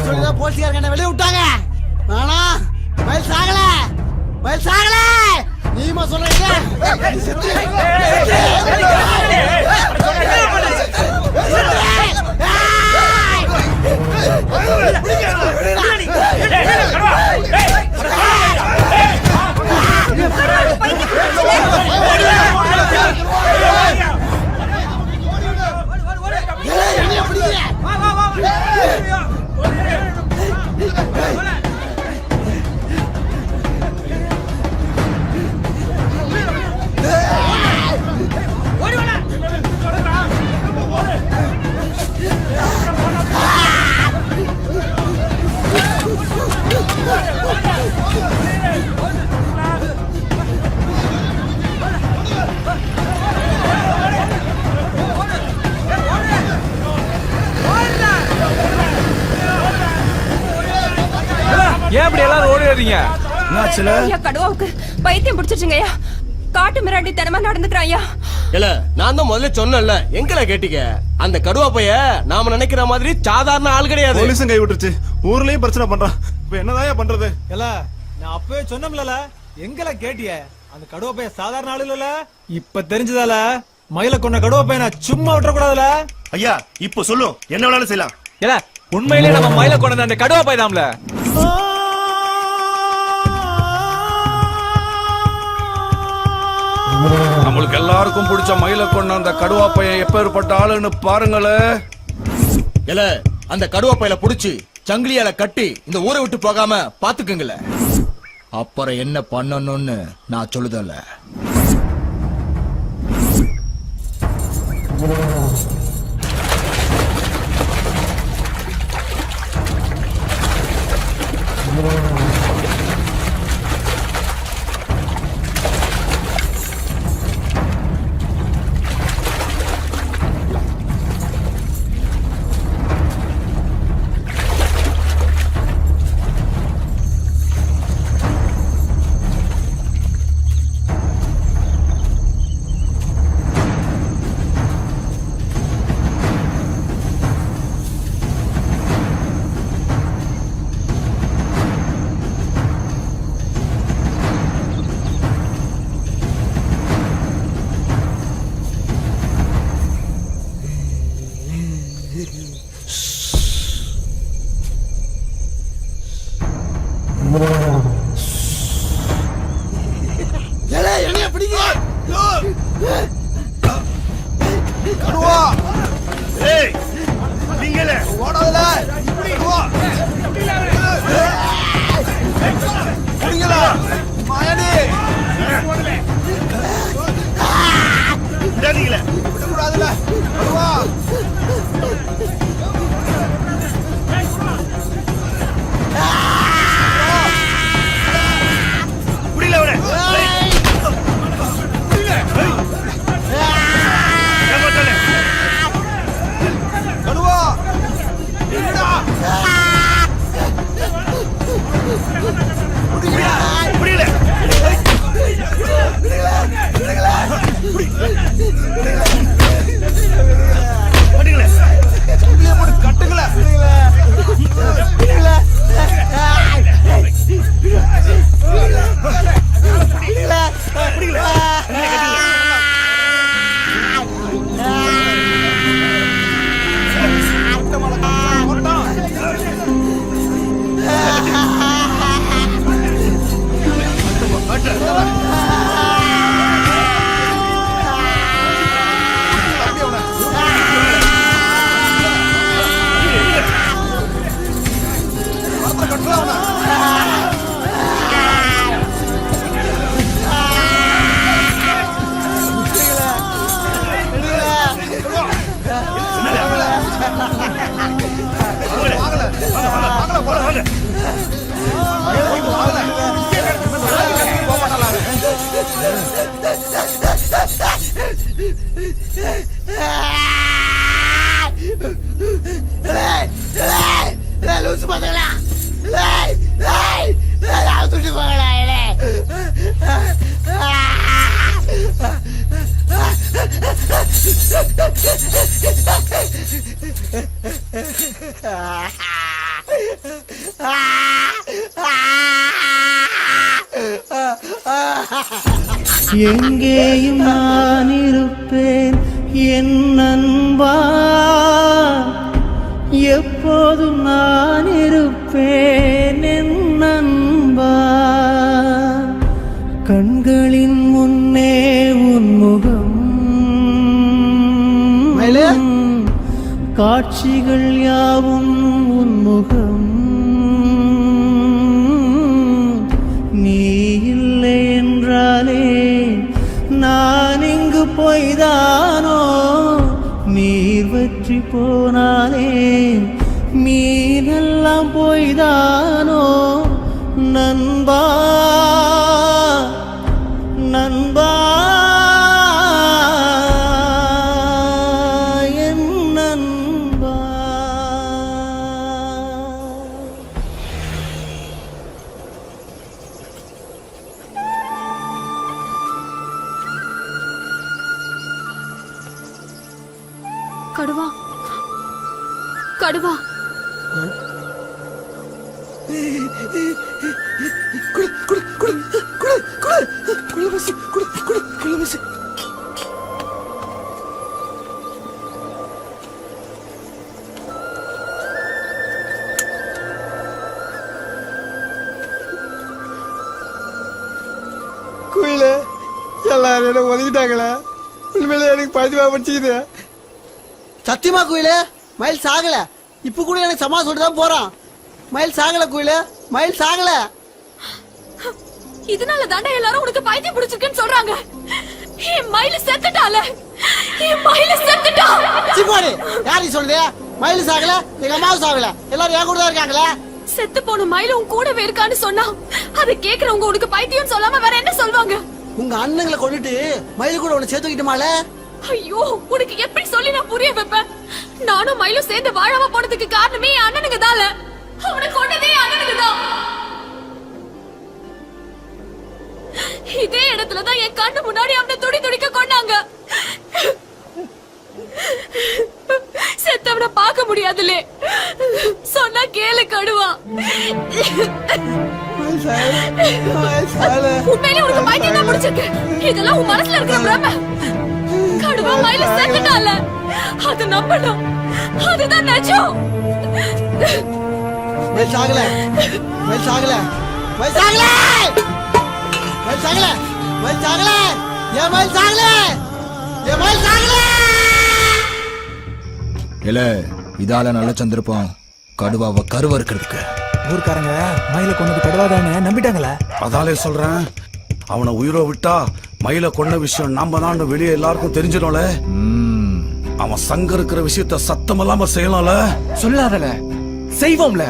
சொல்லிதான் போலீஸ்காரங்க என்ன வெளியே விட்டாங்க. ஆனா மயில் சாகல, மயில் சாகல. நீமா சொல்றீங்க ஏன் இப்படி எல்லாரும் ஓடிடுறீங்க? ஐயா, கடுவாவுக்கு பைத்தியம் பிடிச்சிருச்சுங்கய்யா. காட்டு மிராண்டி தனமா நடந்துக்கிறாயா. இல்ல நான் தான் முதல்ல சொன்னேன்ல, எங்கல கேட்டீங்க? அந்த கடுவா பைய நாம நினைக்கிற மாதிரி சாதாரண ஆள் கிடையாது. போலீஸும் கை விட்டுருச்சு, ஊர்லயும் பிரச்சனை பண்றான். இப்ப என்னதான் பண்றது? இல்ல நான் அப்பவே சொன்னோம்ல, எங்கல கேட்டிய? அந்த கடுவ பையன் சாதாரண ஆளு இல்ல. இப்ப தெரிஞ்சதால மயில கொண்ட கடுவ பையனை சும்மா விட்டுற கூடாதுல. ஐயா இப்ப சொல்லும், என்ன வேணாலும் செய்யலாம். இல்ல உண்மையிலேயே நம்ம மயில கொண்டது அந்த கடுவா பை தான்ல. நம்மளுக்கு எல்லாருக்கும் பிடிச்ச மயில கொண்ட அந்த கடுவா பையன் எப்பேற்பட்ட ஆளுன்னு பாருங்களே. இல்ல அந்த கடுவா பையில புடிச்சு சங்கிலியால கட்டி இந்த ஊரை விட்டு போகாம பாத்துக்குங்கள. அப்புறம் என்ன பண்ணணும்னு நான் சொல்லுதல்ல. என்னைய பிடிங்க. ஏய் நீங்களே ஓடாதல. பிடிங்களா மாயாடி. விடாதீங்களே விடக்கூடாதுல. வருவா. புரியல அவனே கடுவா. என்னடா? புரியல மாட்டீங்களே உங்களையே போட்டு கட்டுங்கள. லூசு பாத்தீங்களா? தூட்டி போங்களா. எங்கேயும் நான் இருப்பேன் என் நண்பா, எப்போதும் நான் இருப்பேன் என் நண்பா. கண்களின் முன்னே உன் முகம், காட்சிகள் யாவும் உன் முகம். நீ இல்லை என்றாலே நான் இங்கு பொய்தானோ? நீர் வற்றி போனாலே மீனெல்லாம் பொய்தானோ? நண்பா நண்பா என் நண்பா. கடுவா, கடுவா. குயில எல்லாரும் என்ன ஒதுக்கிட்டாங்களே. உண்மையில எனக்கு பதிவா படிச்சுக்குது. சத்தியமா குயில மயில் சாகல. இப்ப கூட எனக்கு சமா சொல்லிட்டு தான் போறான். மயில் சாகல குயில, மயில் சாகல. இதனால தாண்டா எல்லாரும் உனக்கு பைத்தியம் பிடிச்சிருக்குன்னு சொல்றாங்க. என் மயில செத்துட்டால, என் மயில செத்துட்டா. சிப்பாடி யாரு சொல்லுது? மயில் சாகல, எங்க அம்மாவும் சாகல, எல்லாரும் என் கூட தான் இருக்காங்களே. செத்து போன மயில உன் கூடவே இருக்கான்னு சொன்னா அதை கேக்குறவங்க உனக்கு பைத்தியம் சொல்லாம வேற என்ன சொல்வாங்க? உங்க அண்ணங்களை கொண்டுட்டு மயில் கூட உன்னை சேர்த்துக்கிட்டுமால. ஐயோ, உனக்கு எப்படி சொல்லி நான் புரிய வைப்பேன்? நானும் மயிலும் சேர்ந்து வாழாம போனதுக்கு காரணமே என் அண்ணனுக்கு தான்ல. அவனை கொண்டதே அண்ணனுக்கு தான். இதே இடத்துலதான் என் கண்ணு முன்னாடி அவனை துடி துடிக்க கொண்டாங்க. செத்தவனை பார்க்க முடியாதுலே. சொன்னா கேளு கடுவா. உண்மையிலே உனக்கு பைத்தியம் தான் முடிச்சிருக்கு. இதெல்லாம் உன் மனசுல இருக்கிற பிரம. கடுவா மயில செத்துட்டால. அது நம்பணும். அதுதான் நிஜம். மயில் சாகல மயில் சாகல மயில் சாகல மயில் சாகல மயில் சாகல ஏன் மயில் சாகல ஏன் மயில் சாகல. இல்ல இதால நல்ல சந்திருப்போம் கடுவாவை கருவ இருக்கிறதுக்கு. ஊர்க்காரங்க மயில கொண்டது கடுவாதானே நம்பிட்டாங்களா? அதாலே சொல்றேன், அவனை உயிரை விட்டா மயில கொன்ன விஷயம் நாம தான் வெளியே எல்லாருக்கும் தெரிஞ்சிடும்ல. அவன் சங்க இருக்கிற விஷயத்த சத்தம் இல்லாம செய்யலாம்ல. சொல்லாதல செய்வோம்ல.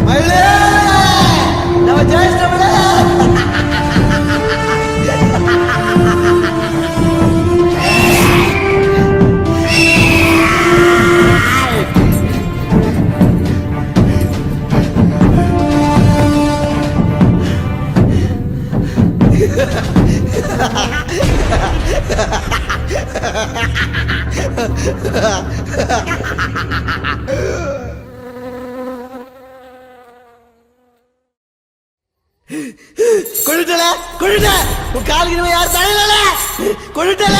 மயிலே நம்ம ஜெயிச்சிட்டோம்ல. கொழுட்டல கொழுட்ட உன் காலுக்கு யார் தலையில கொழுட்டல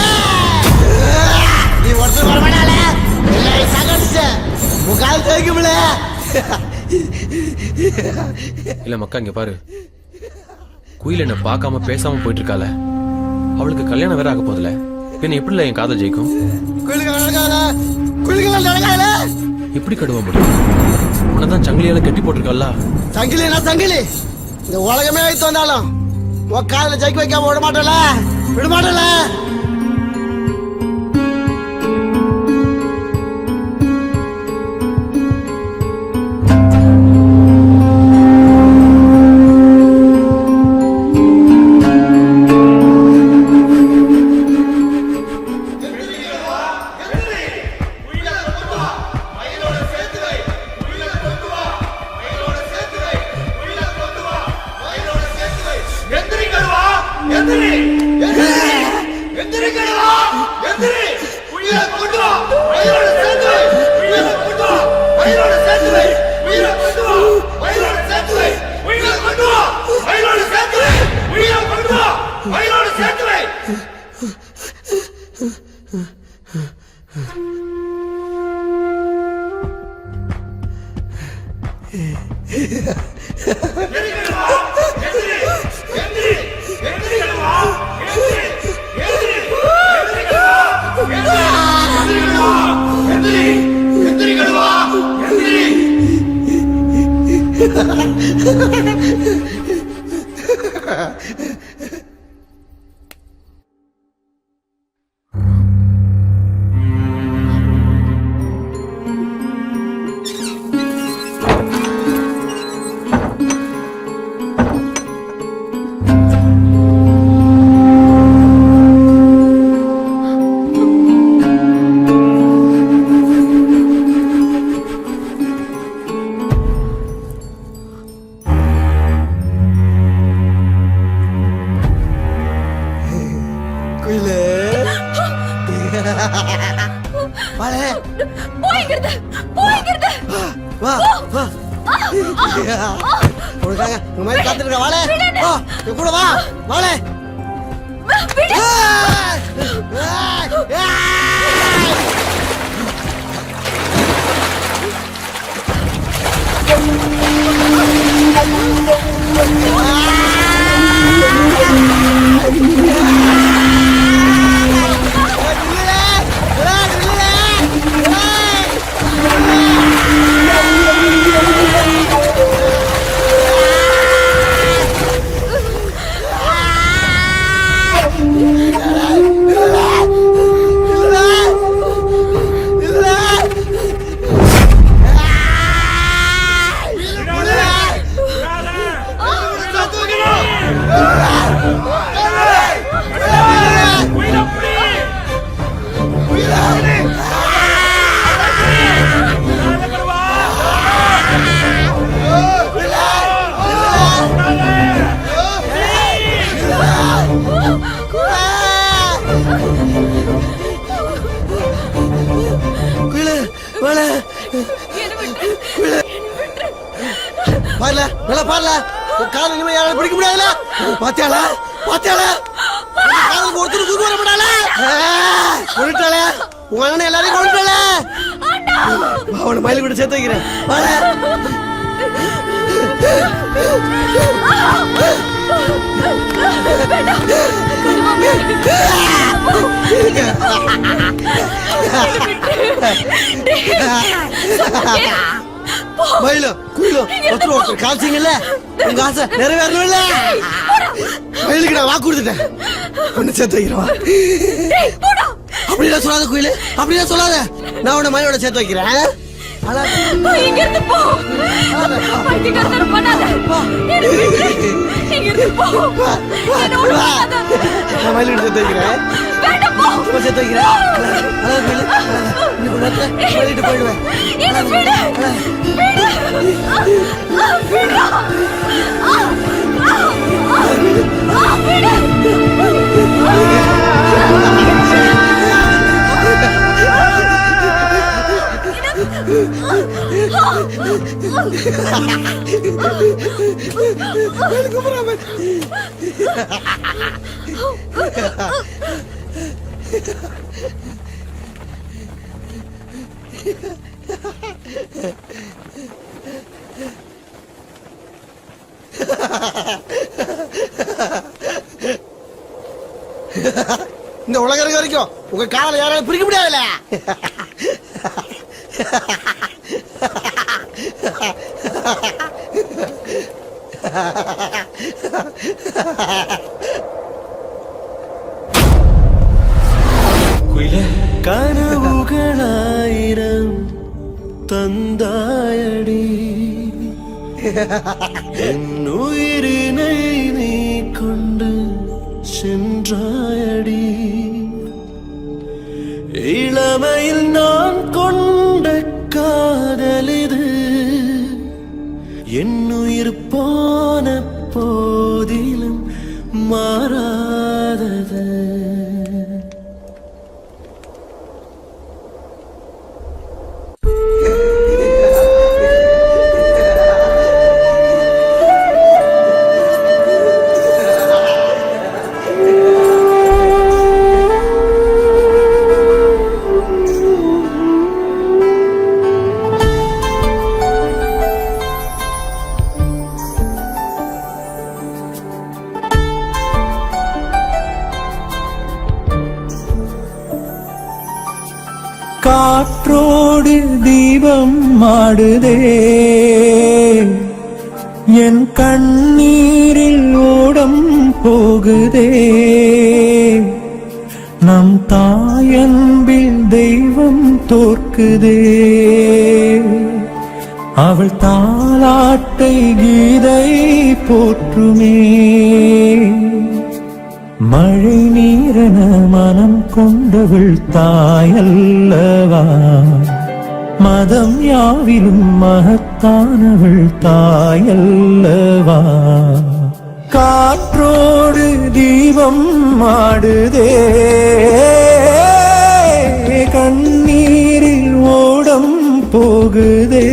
நீ ஒருத்தர் வரமாட்டால எல்லாரும் சகடிச்ச உன் கால் தேய்க்கும்ல. இல்ல மக்கா இங்க பாரு, குயில் என்ன பார்க்காம பேசாம போயிட்டு இருக்கால, அவளுக்கு கல்யாணம் வேற ஆக போதுல, பின்ன எப்படில என் காதல் ஜெயிக்கும்? குயிலுக்கு நடக்காத குயிலுக்கு நடக்காத எப்படி கடுவ முடியும்? உன்னை தான் சங்கிலியால கட்டி போட்டிருக்கல்ல. சங்கிலி என்ன சங்கிலி? இந்த உலகமே வைத்து வந்தாலும் உன் காலில் ஜெயிக்க வைக்காம விட மாட்டல, விட மாட்டல. கூட வா வாழே. பாருல நல்லா பாருல கால இனிமே யாராலும் பிடிக்க முடியாதுல. பாத்தியாளா பாத்தியாளா காலுக்கு ஒருத்தர் குறுக்கு வரப்படால கொண்டுட்டால உங்க அண்ணன் எல்லாரையும் கொண்டுட்டால. அவனை மயில கூட சேர்த்து வைக்கிறேன். மயிலும் குயிலும் ஒருத்தர் ஒருத்தர் காய்ச்சிங்கல்ல, உங்க ஆசை நிறைவேறணும் இல்ல. மயிலுக்கு நான் வாக்கு கொடுத்துட்டேன், ஒண்ணு சேர்த்து வைக்கிறவா. அப்படிலாம் சொல்லாத குயிலு, அப்படிலாம் சொல்லாத. நான் உன்னை மயிலோட சேர்த்து வைக்கிறேன். மயிலோட சேர்த்து வைக்கிறேன், சேர்த்து வைக்கிறேன். மயிலிட்டு போயிடுவேன். இந்த உலகம் இருக்க வரைக்கும் உங்க காலை யாராலும் பிரிக்க முடியாதுல்ல. கனவுகளாயிரம் தந்தாயடி என் உயிரினை நீ கொண்டு சென்றாயடி இளமையில் நான் கொண்ட காதலிது என் உயிர் போன போதிலும் மாறாதது. காற்றோடு தீபம் மாடுதே என் கண்ணீரில் ஓடம் போகுதே நம் தாயன்பில் தெய்வம் தோற்குதே அவள் தாலாட்டை கீதை போற்றுமே மழை நீரென மனம் கொண்டவள் தாயல்லவா மதம் யாவிலும் மகத்தானவள் தாயல்லவா காற்றோடு தீபம் மாடுதே கண்ணீரில் ஓடம் போகுதே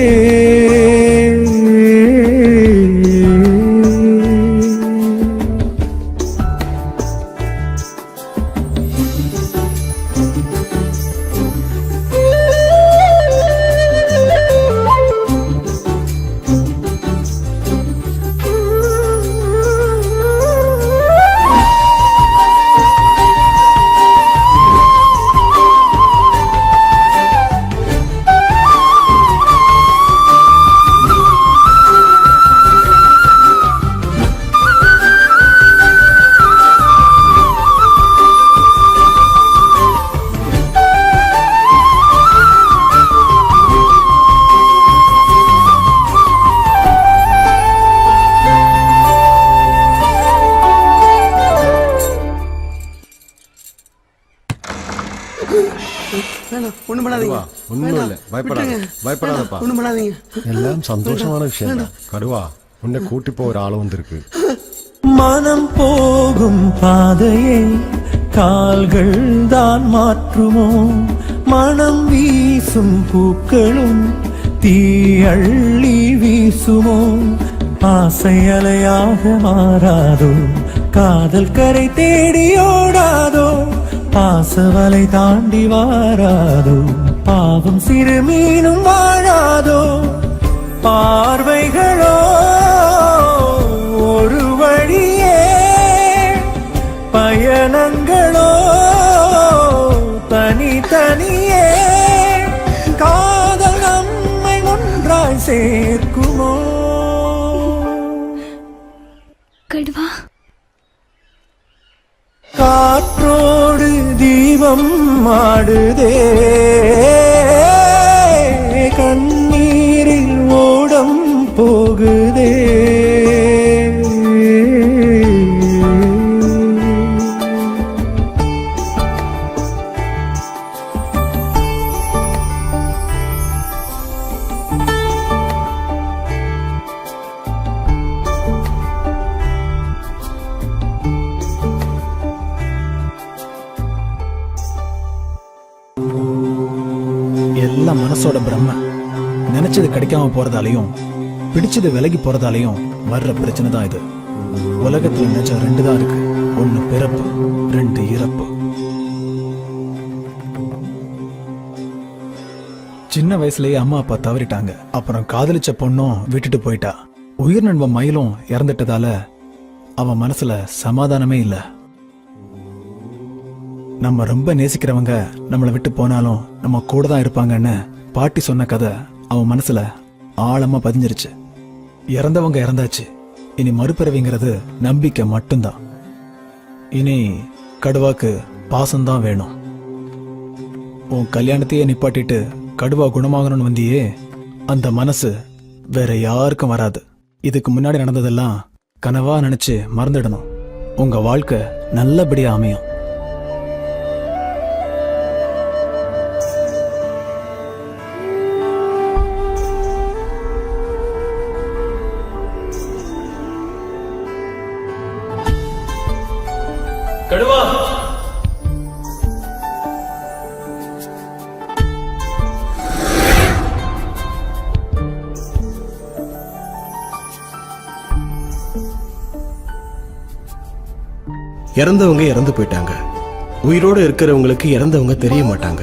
ஒண்ணும் பண்ணாதீங்க. ஒண்ணும் இல்ல, பயப்படாத, பயப்படாதப்பா. ஒண்ணும் பண்ணாதீங்க. எல்லாம் சந்தோஷமான விஷயம் தான். கருவா, உன்னை கூட்டி போற ஆளு வந்திருக்கு. மனம் போகும் பாதையை கால்கள் தான் மாற்றுமோ மனம் வீசும் பூக்களும் தீயள்ளி வீசுமோ ஆசை அலையாக மாறாதோ காதல் கரை தேடி ஓடாதோ பாசவலை தாண்டி வாராதோ பாவம் சிறு மீனும் வாழாதோ பார்வைகளோ ஒரு வழியே பயணங்களோ தனித்தனியே காதல் நம்மை ஒன்றாய் சேர்க்குமோ கடுவா காற்றோடு தீபம் மாடுதே கண்ணீரில் ஓடம் போகுதே எல்லாம் மனசோட பிரம்ம நினைச்சது கிடைக்காம போறதாலையும் பிடிச்சது விலகி போறதாலையும் வர்ற பிரச்சனை தான் இது. உலகத்துல நிஜம் ரெண்டு தான் இருக்கு, ஒன்னு பிறப்பு, ரெண்டு இறப்பு. சின்ன வயசுலயே அம்மா அப்பா தவறிட்டாங்க. அப்புறம் காதலிச்ச பொண்ணும் விட்டுட்டு போயிட்டா. உயிர் நண்பன் மயிலும் இறந்துட்டதால அவன் மனசுல சமாதானமே இல்ல. நம்ம ரொம்ப நேசிக்கிறவங்க நம்மளை விட்டு போனாலும் நம்ம கூட தான் இருப்பாங்கன்னு பாட்டி சொன்ன கதை அவன் மனசுல ஆழமா பதிஞ்சிருச்சு. இறந்தவங்க இறந்தாச்சு. இனி மறுபிறவிங்கிறது நம்பிக்கை மட்டும்தான். இனி கடுவாக்கு பாசம்தான் வேணும். உன் கல்யாணத்தையே நிப்பாட்டிட்டு கடுவா குணமாகணும்னு வந்தியே, அந்த மனசு வேற யாருக்கும் வராது. இதுக்கு முன்னாடி நடந்ததெல்லாம் கனவா நினைச்சு மறந்துடணும். உங்க வாழ்க்கை நல்லபடியா அமையும். கடுவா இறந்தவங்க இறந்து போயிட்டாங்க. உயிரோடு இருக்கிறவங்களுக்கு இறந்தவங்க தெரிய மாட்டாங்க.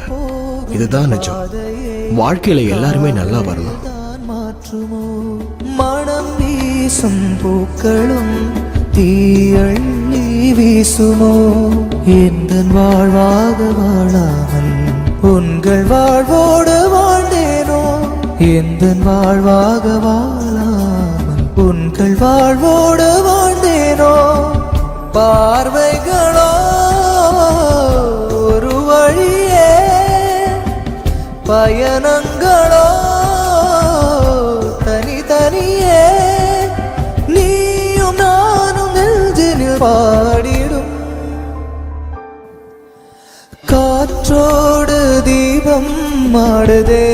இதுதான் நிஜம். வாழ்க்கையில எல்லாருமே நல்லா வரணும். மனம் வீசும் பூக்களும் தீயள்ளி வீசுமோ, எந்தன் வாழ்வாக வாழாமல் உங்கள் வாழ்வோடு வாழ்ந்தேனோ, எந்தன் வாழ்வாக வாழாமல் உங்கள் வாழ்வோடு வாழ்ந்தேனோ. பார்வைகளோ ஒரு வழியே, பயணங்களோ தனித்தனியே, நீயும் நானும் நெஞ்சினில் பாடிடும். காற்றோடு தீபம் மாடுதே